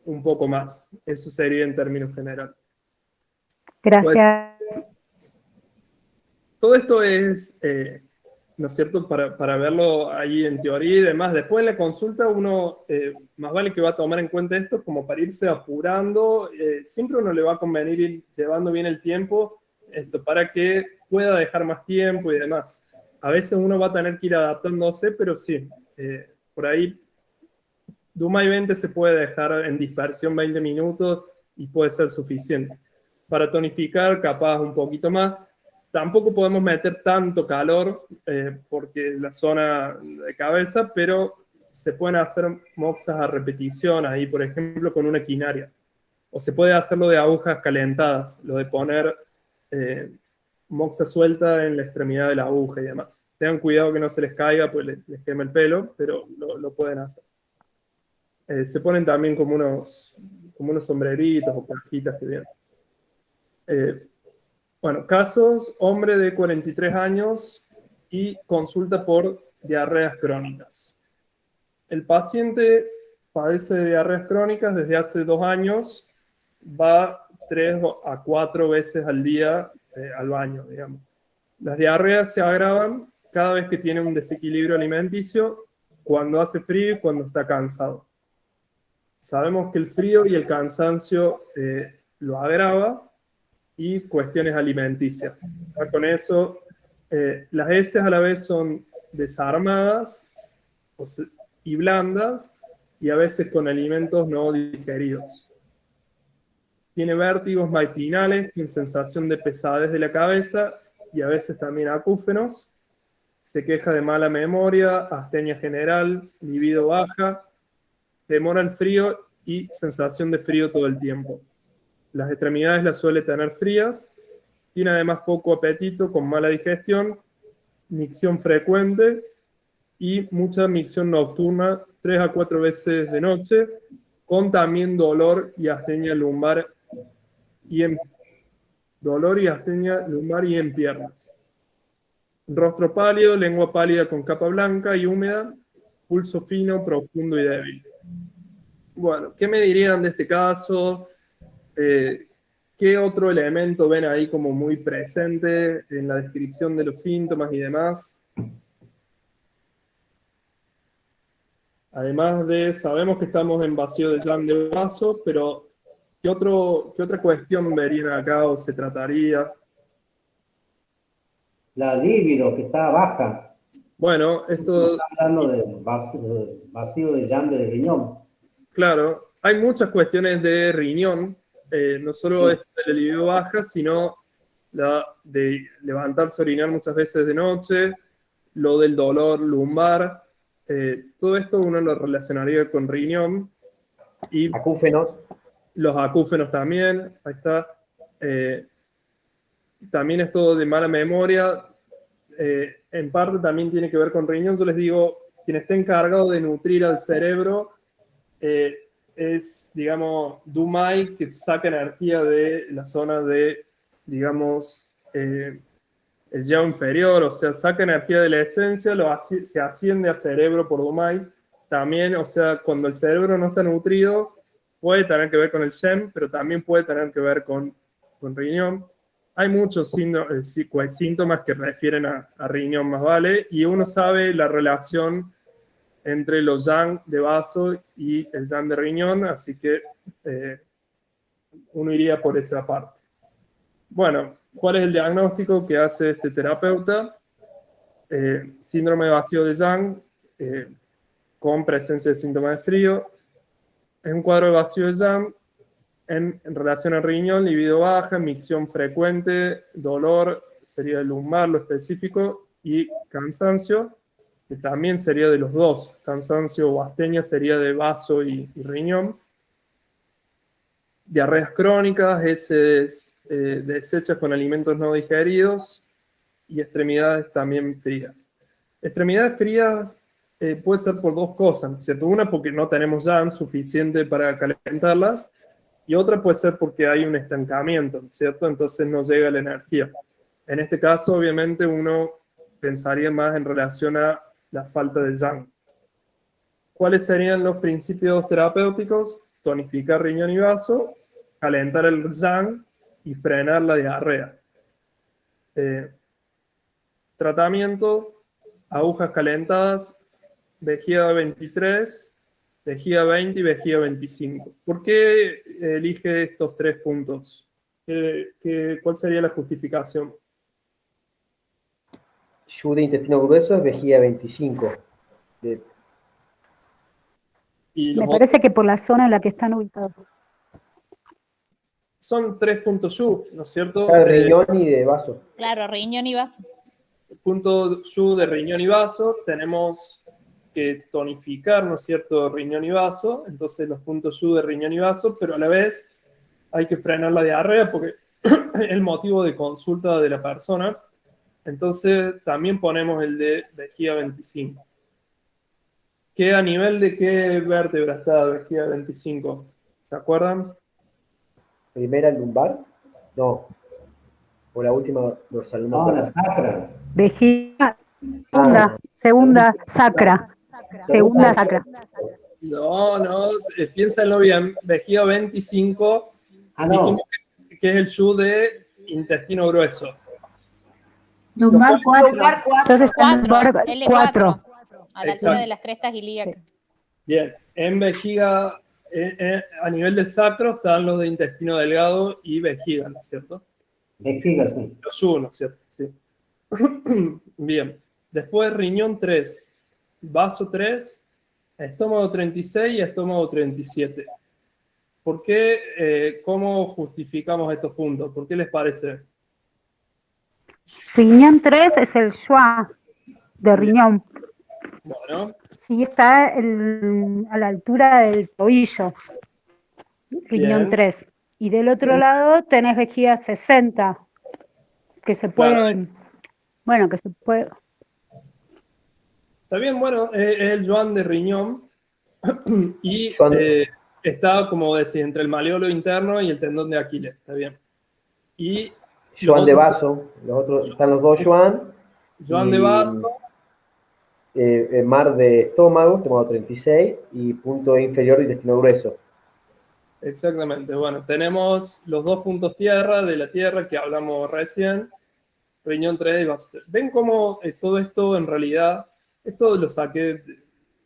un poco más. Eso sería en términos generales. Gracias. Pues, todo esto es, ¿no es cierto?, para verlo ahí en teoría y demás. Después en la consulta uno, más vale que va a tomar en cuenta esto como para irse apurando. Siempre uno le va a convenir ir llevando bien el tiempo, para que pueda dejar más tiempo y demás. A veces uno va a tener que ir adaptándose, pero sí, por ahí Dumai 20 se puede dejar en dispersión 20 minutos y puede ser suficiente. Para tonificar, capaz un poquito más. Tampoco podemos meter tanto calor porque la zona de cabeza, pero se pueden hacer moxas a repetición ahí, por ejemplo, con una quinaria. O se puede hacerlo de agujas calentadas, lo de poner moxa suelta en la extremidad de la aguja y demás. Tengan cuidado que no se les caiga, pues les quema el pelo, pero lo pueden hacer. Se ponen también como unos sombreritos o cajitas que vienen. Bueno, casos, hombre de 43 años y consulta por diarreas crónicas. El paciente padece de diarreas crónicas desde hace 2 años, va 3 a 4 veces al día al baño, digamos. Las diarreas se agravan cada vez que tiene un desequilibrio alimenticio, cuando hace frío y cuando está cansado. Sabemos que el frío y el cansancio lo agrava, y cuestiones alimenticias. O sea, con eso, las heces a la vez son desarmadas y blandas, y a veces con alimentos no digeridos. Tiene vértigos matinales, con sensación de pesadez de la cabeza, y a veces también acúfenos. Se queja de mala memoria, astenia general, libido baja, temor al frío y sensación de frío todo el tiempo. Las extremidades las suele tener frías, tiene además poco apetito, con mala digestión, micción frecuente y mucha micción nocturna, 3 a 4 veces de noche, con también dolor y astenia lumbar y en piernas. Rostro pálido, lengua pálida con capa blanca y húmeda, pulso fino, profundo y débil. Bueno, ¿qué me dirían de este caso? ¿Qué otro elemento ven ahí como muy presente en la descripción de los síntomas y demás? Además de, sabemos que estamos en vacío de Yang de vaso, pero ¿qué otra cuestión verían acá o se trataría? La libido, que está baja. Bueno, esto... Está hablando de vacío de Yang de riñón. Claro, hay muchas cuestiones de riñón, no solo Sí. de la libido baja, sino la de levantarse a orinar muchas veces de noche, lo del dolor lumbar, todo esto uno lo relacionaría con riñón. Y Acúfenos. los acúfenos también, ahí está. También esto de mala memoria, en parte también tiene que ver con riñón. Yo les digo, quien esté encargado de nutrir al cerebro, es, digamos, Dumai, que saca energía de la zona de, digamos, el yao inferior, o sea, saca energía de la esencia, se asciende a cerebro por Dumai. También, o sea, cuando el cerebro no está nutrido, puede tener que ver con el Shem, pero también puede tener que ver con riñón. Hay muchos síntomas que refieren a riñón, más vale, y uno sabe la relación entre los yang de vaso y el yang de riñón, así que uno iría por esa parte. Bueno, ¿cuál es el diagnóstico que hace este terapeuta? Síndrome de vacío de yang, con presencia de síntomas de frío. Es un cuadro de vacío de yang en relación al riñón, libido baja, micción frecuente, dolor, sería el lumbar, lo específico, y cansancio, que también sería de los dos. Cansancio o astenia sería de vaso y riñón. Diarreas crónicas, heces deshechas con alimentos no digeridos, y extremidades también frías. Extremidades frías puede ser por dos cosas, ¿cierto? Una, porque no tenemos yang suficiente para calentarlas, y otra puede ser porque hay un estancamiento, ¿cierto? Entonces no llega la energía. En este caso, obviamente, uno pensaría más en relación a la falta de yang. ¿Cuáles serían los principios terapéuticos? Tonificar riñón y vaso, calentar el yang y frenar la diarrea. Tratamiento: agujas calentadas, vejiga 23, vejiga 20 y vejiga 25. ¿Por qué elige estos 3 puntos? ¿Cuál sería la justificación? Yu de intestino grueso es vejiga 25. Me parece que por la zona en la que están ubicados. Son 3 puntos Yu, ¿no es cierto? De riñón y de vaso. Claro, riñón y vaso. Punto Yu de riñón y vaso, tenemos que tonificar, ¿no es cierto?, riñón y vaso, entonces los puntos Yu de riñón y vaso, pero a la vez hay que frenar la diarrea porque es el motivo de consulta de la persona. Entonces también ponemos el de vejiga 25. ¿A nivel de qué vértebra está vejiga 25? ¿Se acuerdan? Primera lumbar, no. O la última dorsal. No, la sacra. Vejiga, segunda sacra. Segunda sacra. No, piénsenlo bien. Vejiga 25, Ah, no. dijimos que es el Yu de intestino grueso. Lumbar 4. Lumbar 4. Entonces está en lumbar 4, 4. L4, a la Exacto. altura de las crestas ilíacas. Bien, en vejiga, a nivel del sacro están los de intestino delgado y vejiga, ¿no es cierto? Vejiga, sí. Los yugos, ¿no es cierto? Sí. Bien, después riñón 3, vaso 3, estómago 36 y estómago 37. ¿Por qué? ¿Cómo justificamos estos puntos? ¿Por qué les parece? Riñón 3 es el schwa de riñón. Bueno, Y está a la altura del tobillo. Riñón Bien. 3. Y del otro lado tenés vejiga 60. Que se puede. Bueno, que se puede. está bien, bueno, es el yuan de riñón y Yuan. está, como decís, entre el maleolo interno y el tendón de Aquiles, está bien. Y Yuan de los otros- vaso, los otros, están los dos yuan. yuan de y, vaso, mar de estómago 36, y punto inferior de intestino grueso. exactamente. Bueno, tenemos los dos puntos tierra de la tierra que hablamos recién, riñón 3 y vaso 3. ¿Ven cómo todo esto en realidad, esto lo saqué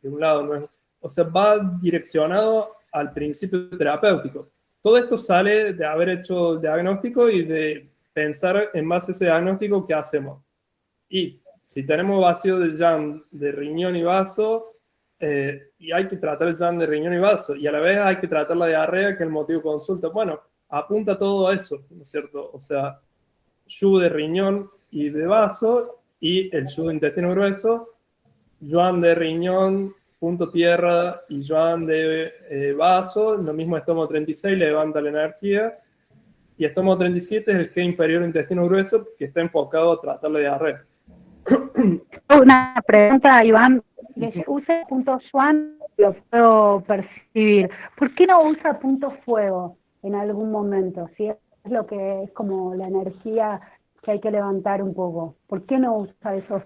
de un lado, ¿no es? O sea, va direccionado al principio terapéutico. Todo esto sale de haber hecho el diagnóstico y de pensar en base a ese diagnóstico qué hacemos. Y si tenemos vacío de Yang de riñón y vaso, y hay que tratar el Yang de riñón y vaso, y a la vez hay que tratar la diarrea, que es el motivo de consulta. Bueno, apunta todo a eso, ¿no es cierto? O sea, Yu de riñón y de vaso, y el Yu de intestino grueso, Yuan de riñón, punto tierra, y Yuan de vaso, lo mismo estómago 36, levanta la energía, y estómago 37 es el G inferior intestino grueso, que está enfocado a tratar la diarrea. Una pregunta, Iván. Que use punto Schwann, lo puedo percibir. ¿Por qué no usa punto fuego en algún momento? Si es lo que es como la energía que hay que levantar un poco. ¿Por qué no usa esos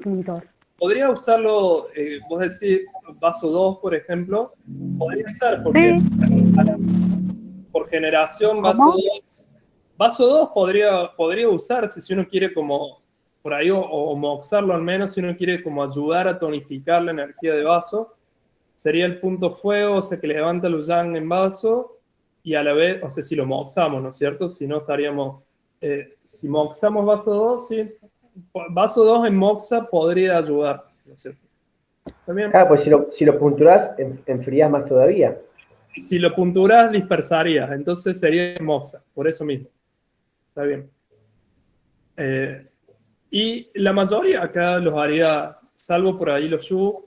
puntos? Podría usarlo, vos decís, vaso 2, por ejemplo, podría ser, porque por generación ¿Cómo? vaso 2 podría usarse si uno quiere como, por ahí, o moxarlo al menos, si uno quiere como ayudar a tonificar la energía de vaso, sería el punto fuego, o sea, que levanta los yang en vaso, y a la vez, o sea, si lo moxamos, ¿no es cierto? Si no estaríamos, si moxamos vaso 2, sí, vaso 2 en moxa podría ayudar, ¿no es cierto? ¿También? Claro, pues si lo punturás, enfrías más todavía. Si lo punturas, dispersarías, entonces sería moxa, por eso mismo. Está bien. Y la mayoría acá los haría, salvo por ahí los yu,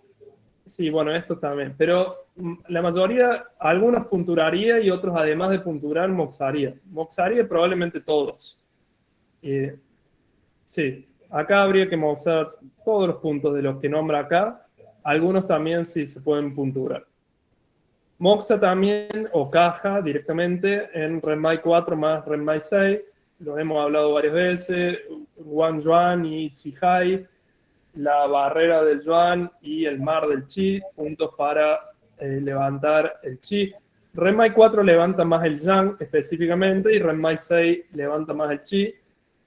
sí, bueno, esto también, pero la mayoría, algunos punturaría y otros además de punturar, moxaría. Moxaría probablemente todos. Sí, acá habría que moxar todos los puntos de los que nombra acá, algunos también sí se pueden punturar. Moxa también, o caja directamente, en Renmai 4 más Renmai 6, lo hemos hablado varias veces, Wan Yuan y Chihai, la barrera del Yuan y el mar del Chi, puntos para levantar el Chi. Renmai 4 levanta más el Yang específicamente y Renmai 6 levanta más el Chi.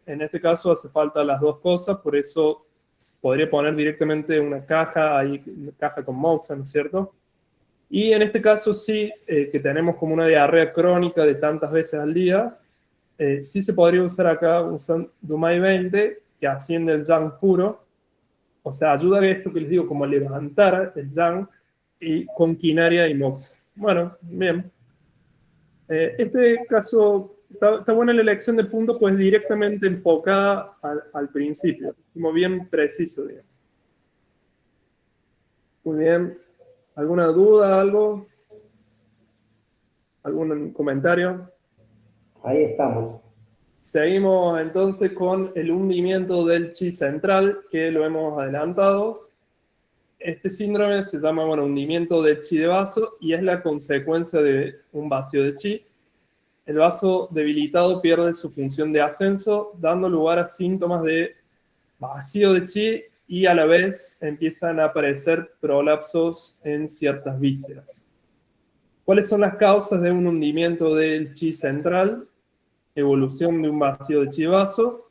En este caso hace falta las dos cosas, por eso podría poner directamente una caja, ahí, una caja con Moxa, ¿no es cierto? Y en este caso sí, que tenemos como una diarrea crónica de tantas veces al día, sí se podría usar acá un Dumai 20 que asciende el Yang puro, o sea, ayuda a esto que les digo, como levantar el Yang y con quinaria y moxa. Bueno, bien. Este caso, está buena la elección de puntos, pues directamente enfocada al principio, como bien preciso, digamos. Muy bien. ¿Alguna duda, algo? ¿Algún comentario? Ahí estamos. Seguimos entonces con el hundimiento del chi central, que lo hemos adelantado. Este síndrome se llama, bueno, hundimiento del chi de vaso y es la consecuencia de un vacío de chi. El vaso debilitado pierde su función de ascenso, dando lugar a síntomas de vacío de chi y a la vez empiezan a aparecer prolapsos en ciertas vísceras. ¿Cuáles son las causas de un hundimiento del chi central? Evolución de un vacío de chi vaso,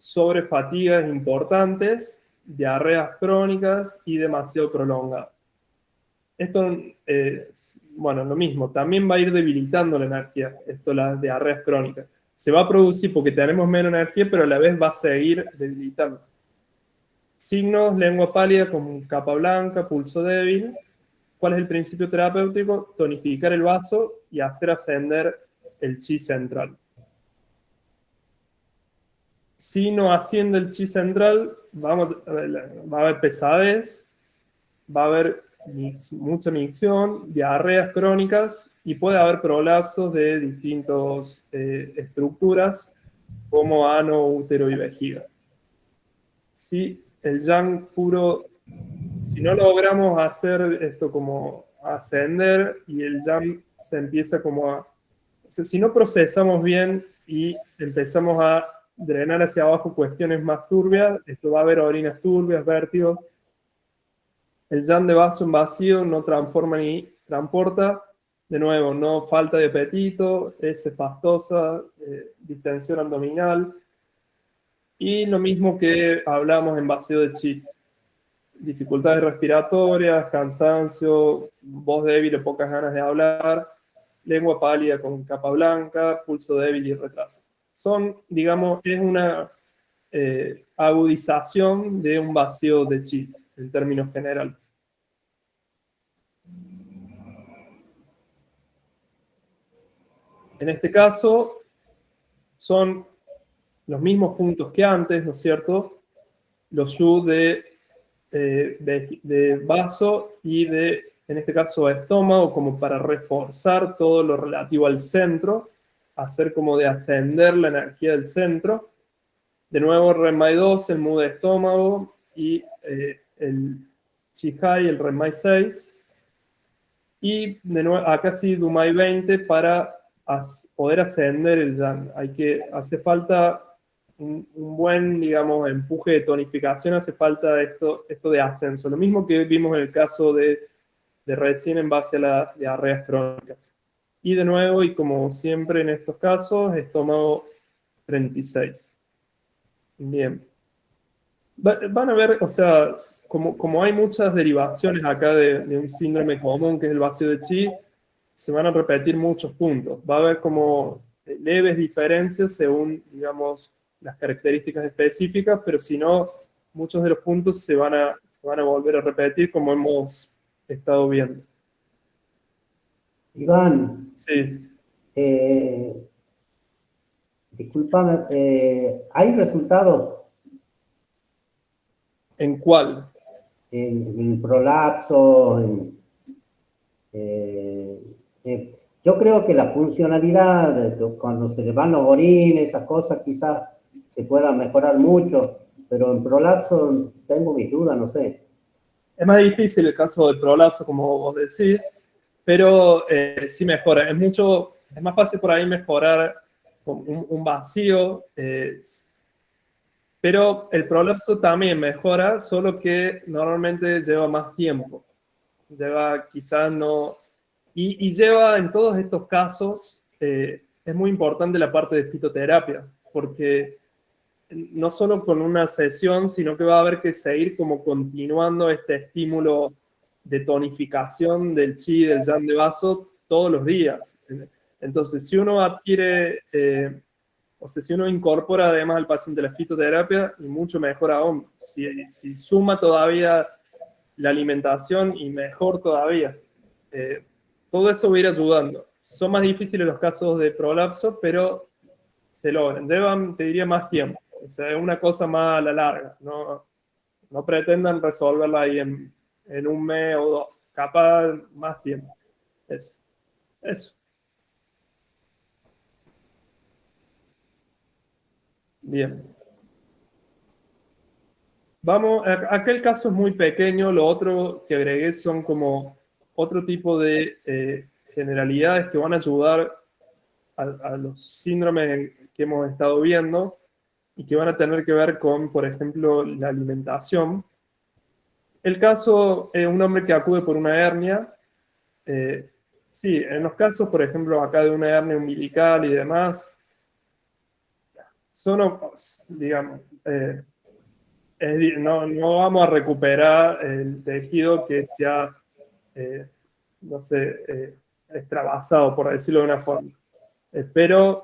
sobre fatigas importantes, diarreas crónicas y demasiado prolongadas. Esto, bueno, lo mismo, también va a ir debilitando la energía, esto, las diarreas crónicas. Se va a producir porque tenemos menos energía, pero a la vez va a seguir debilitando. Signos, lengua pálida con capa blanca, pulso débil. ¿Cuál es el principio terapéutico? Tonificar el vaso y hacer ascender el chi central. Si no asciende el chi central, va a haber pesadez, va a haber mucha micción, diarreas crónicas y puede haber prolapsos de distintas estructuras como ano, útero y vejiga. Si el yang puro, si no logramos hacer esto como ascender y el yang se empieza como a... O sea, si no procesamos bien y empezamos a drenar hacia abajo cuestiones más turbias, esto va a haber orinas turbias, vértigos. El yang de vaso en vacío no transforma ni transporta. De nuevo, no falta de apetito, es pastosa, distensión abdominal. Y lo mismo que hablamos en vacío de chi. Dificultades respiratorias, cansancio, voz débil o pocas ganas de hablar, lengua pálida con capa blanca, pulso débil y retraso. Son, digamos, es una agudización de un vacío de chi, en términos generales. En este caso, son los mismos puntos que antes, ¿no es cierto? Los yu de vaso y de, en este caso, estómago, como para reforzar todo lo relativo al centro, hacer como de ascender la energía del centro. De nuevo, Renmai 2, el Mu de estómago, y el Chihai, el Renmai 6. Y de nuevo, acá sí, Dumai 20 para poder ascender el yang. Hace falta un buen, digamos, empuje de tonificación, hace falta esto de ascenso. Lo mismo que vimos en el caso de recién en base a las diarreas crónicas. Y de nuevo, y como siempre en estos casos, estómago 36. Bien. Van a ver, o sea, como hay muchas derivaciones acá de un síndrome común que es el vacío de chi, se van a repetir muchos puntos. Va a haber como leves diferencias según, digamos, las características específicas, pero si no, muchos de los puntos se van a volver a repetir como hemos estado viendo. Iván, Sí. Discúlpame, ¿hay resultados ¿En cuál? en prolapso? Yo creo que la funcionalidad, cuando se le van los orines, esas cosas quizás se pueda mejorar mucho, pero en prolapso tengo mis dudas, no sé. Es más difícil el caso del prolapso, como vos decís, pero sí mejora. Es más fácil por ahí mejorar con un vacío, pero el prolapso también mejora, solo que normalmente lleva más tiempo. Lleva quizás no... Y lleva en todos estos casos, es muy importante la parte de fitoterapia, porque no solo con una sesión, sino que va a haber que seguir como continuando este estímulo de tonificación del chi, del yang de vaso, todos los días. Entonces, si uno adquiere, o sea, si uno incorpora además al paciente la fitoterapia, y mucho mejor aún, si suma todavía la alimentación, y mejor todavía. Todo eso va a ir ayudando. Son más difíciles los casos de prolapso, pero se logran. Llevan, te diría, más tiempo. O sea, es una cosa más a la larga. No pretendan resolverla ahí en un mes o dos. Capaz más tiempo. Eso. Bien. Vamos, aquel caso es muy pequeño. Lo otro que agregué son como otro tipo de generalidades que van a ayudar a los síndromes que hemos estado viendo y que van a tener que ver con, por ejemplo, la alimentación. El caso es un hombre que acude por una hernia. Sí, en los casos, por ejemplo, acá de una hernia umbilical y demás, son, digamos, no vamos a recuperar el tejido que se ha, no sé, extravasado, por decirlo de una forma. Pero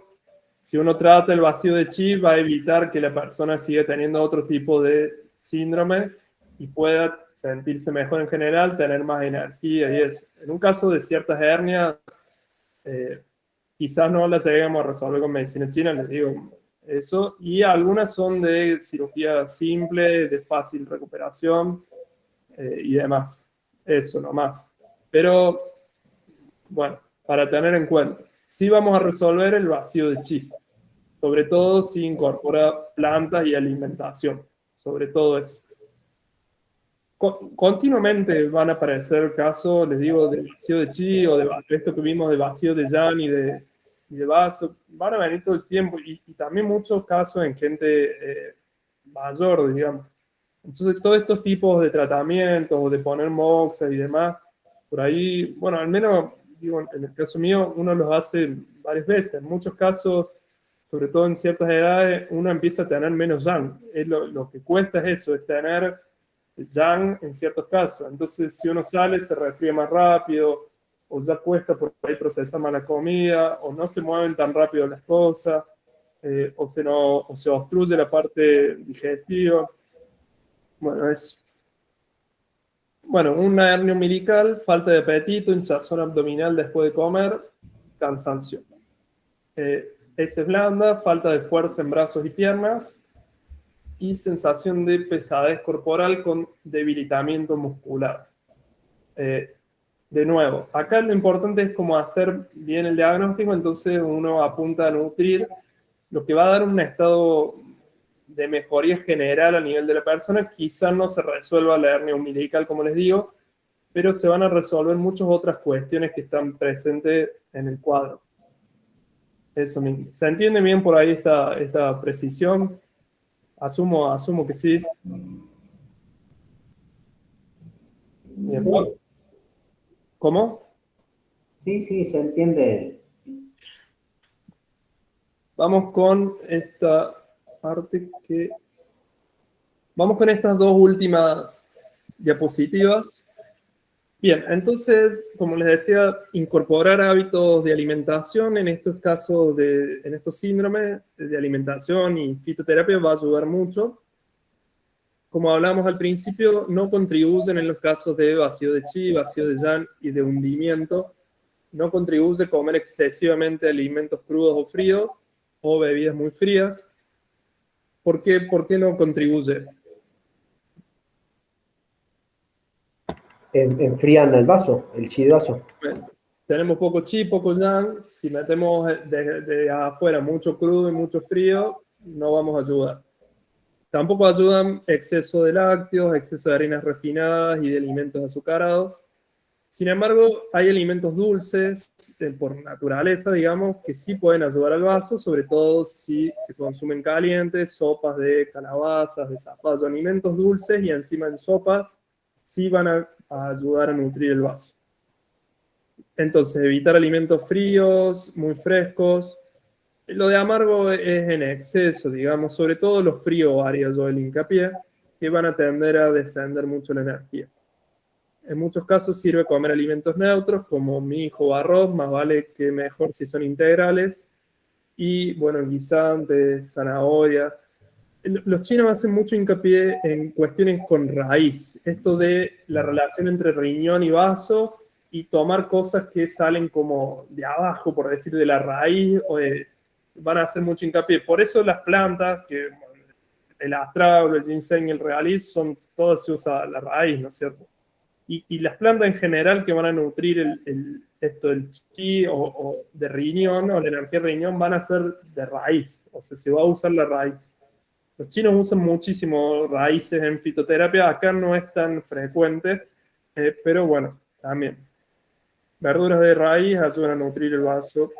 si uno trata el vacío de chi, va a evitar que la persona siga teniendo otro tipo de síndrome y pueda sentirse mejor en general, tener más energía y eso. En un caso de ciertas hernias, quizás no las lleguemos a resolver con medicina china, les digo eso, y algunas son de cirugía simple, de fácil recuperación y demás. Eso nomás. Pero, bueno, para tener en cuenta, sí vamos a resolver el vacío de chi, sobre todo si incorpora plantas y alimentación, sobre todo eso. Continuamente van a aparecer casos, les digo, de vacío de chi o de esto que vimos de vacío de yang y de vaso, van a venir todo el tiempo y también muchos casos en gente mayor, digamos. Entonces, todos estos tipos de tratamientos o de poner moxa y demás, por ahí, bueno, al menos, digo, en el caso mío, uno los hace varias veces. En muchos casos, sobre todo en ciertas edades, uno empieza a tener menos yang. Lo que cuesta es eso, es tener yang en ciertos casos. Entonces, si uno sale, se resfría más rápido, o ya cuesta por ahí procesar más la comida, o no se mueven tan rápido las cosas, o se obstruye la parte digestiva. Bueno, es una hernia umbilical, falta de apetito, hinchazón abdominal después de comer, cansancio. Heces blanda, falta de fuerza en brazos y piernas, y sensación de pesadez corporal con debilitamiento muscular. De nuevo, acá lo importante es cómo hacer bien el diagnóstico, entonces uno apunta a nutrir lo que va a dar un estado de mejoría general a nivel de la persona. Quizás no se resuelva la hernia umbilical, como les digo, pero se van a resolver muchas otras cuestiones que están presentes en el cuadro. Eso mismo. ¿Se entiende bien por ahí esta precisión? Asumo que sí. Bien. ¿Cómo? Sí, se entiende. Vamos con esta parte que... Vamos con estas dos últimas diapositivas. Bien, entonces, como les decía, incorporar hábitos de alimentación en estos casos, en estos síndromes de alimentación y fitoterapia va a ayudar mucho. Como hablamos al principio, no contribuyen en los casos de vacío de chi, vacío de yang y de hundimiento. No contribuye comer excesivamente alimentos crudos o fríos o bebidas muy frías. ¿Por qué no contribuye? Enfrían el vaso, el chi de vaso. Bueno, tenemos poco chi, poco yang. Si metemos de afuera mucho crudo y mucho frío, no vamos a ayudar. Tampoco ayudan exceso de lácteos, exceso de harinas refinadas y de alimentos azucarados. Sin embargo, hay alimentos dulces, por naturaleza, digamos, que sí pueden ayudar al vaso, sobre todo si se consumen calientes, sopas de calabazas, de zapallo, alimentos dulces y encima en sopas, sí van a ayudar a nutrir el vaso. Entonces, evitar alimentos fríos, muy frescos. Lo de amargo es en exceso, digamos, sobre todo los fríos haría yo el hincapié, que van a tender a descender mucho la energía. En muchos casos sirve comer alimentos neutros, como mijo o arroz, más vale que mejor si son integrales, y bueno, guisantes, zanahoria. Los chinos hacen mucho hincapié en cuestiones con raíz, esto de la relación entre riñón y vaso, y tomar cosas que salen como de abajo, por decir, de la raíz, van a hacer mucho hincapié. Por eso las plantas, que el astrago, el ginseng y el regaliz, todas se usa la raíz, ¿no es cierto? Y las plantas en general que van a nutrir el chi o de riñón, o la energía de riñón, van a ser de raíz, o sea, se va a usar la raíz. Los chinos usan muchísimo raíces en fitoterapia, acá no es tan frecuente, pero bueno, también. Verduras de raíz ayudan a nutrir el vaso.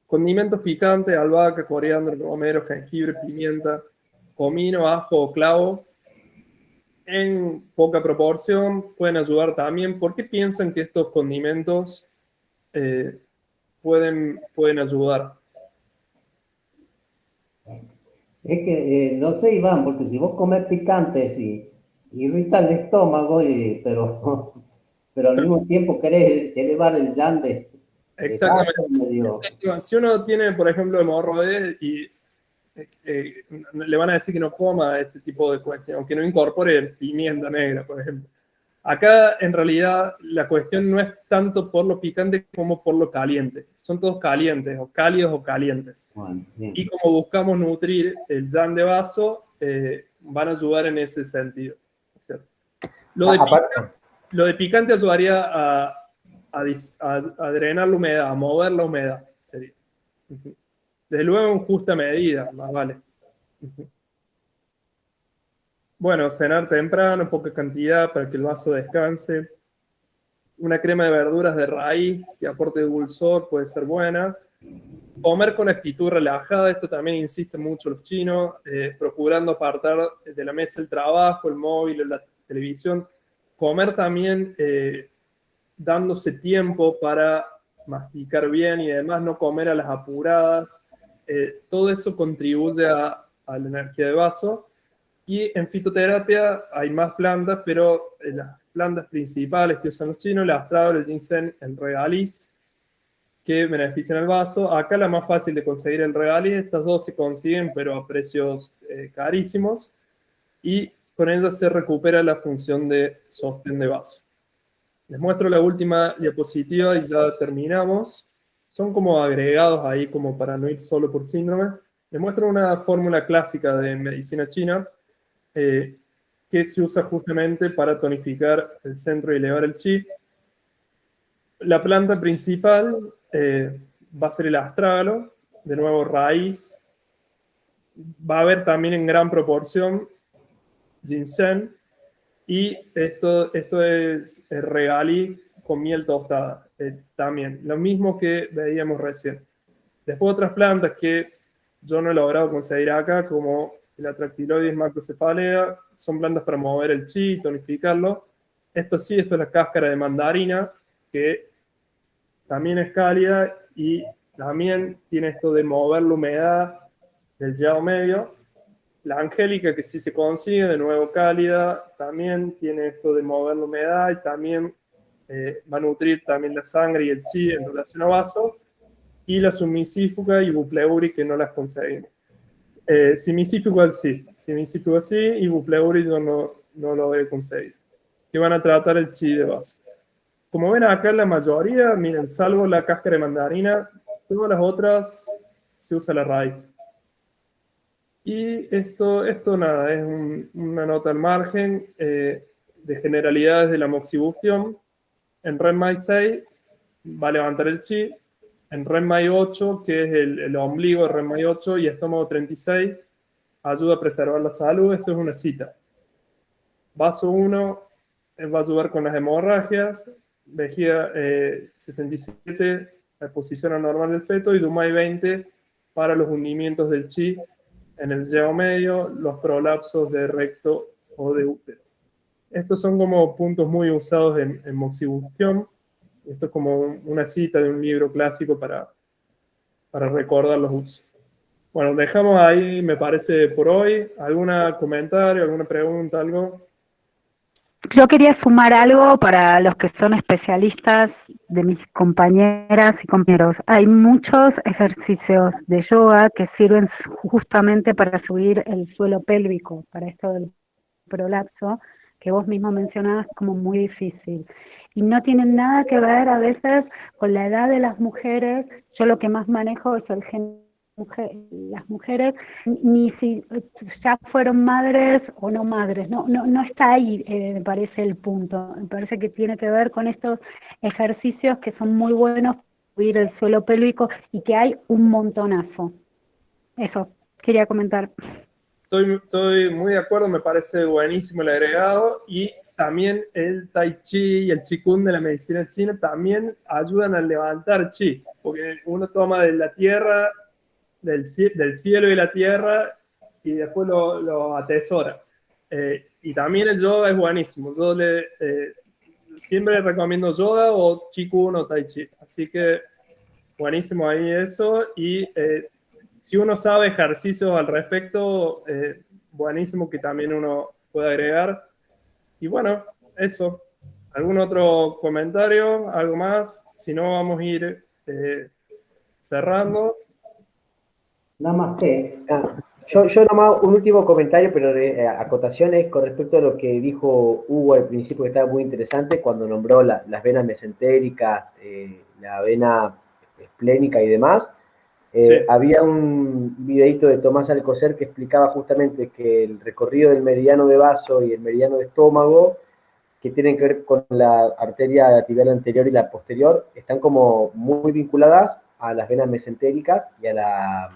Condimentos picantes, albahaca, coriandro, romero, jengibre, pimienta, comino, ajo o clavo, en poca proporción, pueden ayudar también. ¿Por qué piensan que estos condimentos pueden ayudar? Es que, no sé, Iván, porque si vos comes picantes y irrita el estómago, pero al mismo tiempo querés elevar el yan de Exactamente. vaso medio... Exacto. Si uno tiene, por ejemplo, hemorroides y le van a decir que no coma este tipo de cuestiones, aunque no incorpore pimienta negra, por ejemplo. Acá, en realidad, la cuestión no es tanto por lo picante como por lo caliente. Son todos calientes, o cálidos o calientes. Bueno, bien. Y como buscamos nutrir el yan de vaso, van a ayudar en ese sentido. ¿Cierto? Lo de picante ayudaría a drenar la humedad, a mover la humedad. Sería. Desde luego en justa medida, más vale. Bueno, cenar temprano, poca cantidad para que el vaso descanse. Una crema de verduras de raíz que aporte dulzor puede ser buena. Comer con actitud relajada, esto también insisten mucho los chinos, procurando apartar de la mesa el trabajo, el móvil, la televisión. Comer también dándose tiempo para masticar bien y además no comer a las apuradas. Todo eso contribuye a la energía de vaso. Y en fitoterapia hay más plantas, pero las plantas principales que usan los chinos, el astragal, el ginseng, el regaliz, que benefician al vaso. Acá la más fácil de conseguir el regaliz, estas dos se consiguen, pero a precios carísimos, y con ellas se recupera la función de sostén de vaso. Les muestro la última diapositiva y ya terminamos. Son como agregados ahí, como para no ir solo por síndrome. Les muestro una fórmula clásica de medicina china, que se usa justamente para tonificar el centro y elevar el chi. La planta principal va a ser el astrágalo, de nuevo raíz. Va a haber también en gran proporción ginseng, y esto es el regaliz con miel tostada, también, lo mismo que veíamos recién. Después otras plantas que yo no he logrado conseguir acá, como el Atractyloides macrocephalea, son plantas para mover el chi, tonificarlo. Esto sí, esto es la cáscara de mandarina, que también es cálida y también tiene esto de mover la humedad del yao medio. La angélica, que sí se consigue, de nuevo cálida, también tiene esto de mover la humedad y también va a nutrir también la sangre y el chi en relación a vaso. Y la sumisífuga y Bupleuri, que no las conseguimos. Simisífuga sí, y Bupleuri yo no lo voy a conseguir. Que van a tratar el chi de vaso. Como ven acá, la mayoría, miren, salvo la cáscara de mandarina, todas las otras se usa la raíz. Y esto nada, es una nota al margen de generalidades de la moxibustión. En REM-MAI 6 va a levantar el chi. En REM-MAI 8, que es el ombligo de REM-MAI 8, y estómago 36, ayuda a preservar la salud. Esto es una cita. Vaso 1 va a ayudar con las hemorragias. Vejiga 67, la posición anormal del feto, y Dumai 20 para los hundimientos del chi en el yao medio, los prolapsos de recto o de útero. Estos son como puntos muy usados en moxibustión. Esto es como una cita de un libro clásico para recordar los usos. Bueno, dejamos ahí, me parece, por hoy. ¿Algún comentario, alguna pregunta, algo? Yo quería sumar algo para los que son especialistas de mis compañeras y compañeros. Hay muchos ejercicios de yoga que sirven justamente para subir el suelo pélvico, para esto del prolapso, que vos mismo mencionabas como muy difícil. Y no tienen nada que ver a veces con la edad de las mujeres. Yo lo que más manejo es el género. Las mujeres, ni si ya fueron madres o no madres, no está ahí, me parece el punto. Me parece que tiene que ver con estos ejercicios que son muy buenos para subir el suelo pélvico y que hay un montonazo. Eso, quería comentar. Estoy muy de acuerdo, me parece buenísimo el agregado, y también el tai chi y el qigong de la medicina china también ayudan a levantar chi, porque uno toma de la tierra, del cielo y la tierra, y después lo atesora. Y también el yoga es buenísimo. Yo siempre recomiendo yoga o qigong o tai chi. Así que buenísimo ahí eso. Y si uno sabe ejercicios al respecto, buenísimo que también uno pueda agregar. Y bueno, eso. ¿Algún otro comentario? ¿Algo más? Si no, vamos a ir cerrando. Namaste. Yo nomás un último comentario, pero de acotaciones con respecto a lo que dijo Hugo al principio, que estaba muy interesante, cuando nombró las venas mesentéricas, la vena esplénica y demás. Sí. Había un videito de Tomás Alcocer que explicaba justamente que el recorrido del meridiano de vaso y el meridiano de estómago, que tienen que ver con la arteria tibial anterior y la posterior, están como muy vinculadas a las venas mesentéricas y a la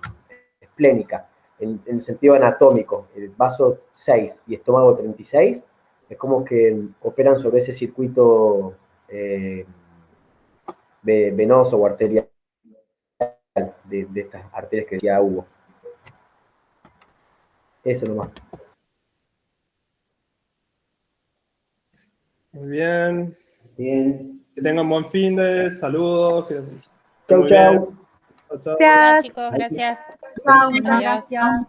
esplénica, en el sentido anatómico. El vaso 6 y estómago 36 es como que operan sobre ese circuito venoso o arterial de estas arterias que decía Hugo. Eso nomás. Muy bien. Bien. Que tengan buen fin de saludos. Que Chau, muy chau. bien. Chau, chau. Chao, chicos, gracias. Chao, muchas Adiós. gracias.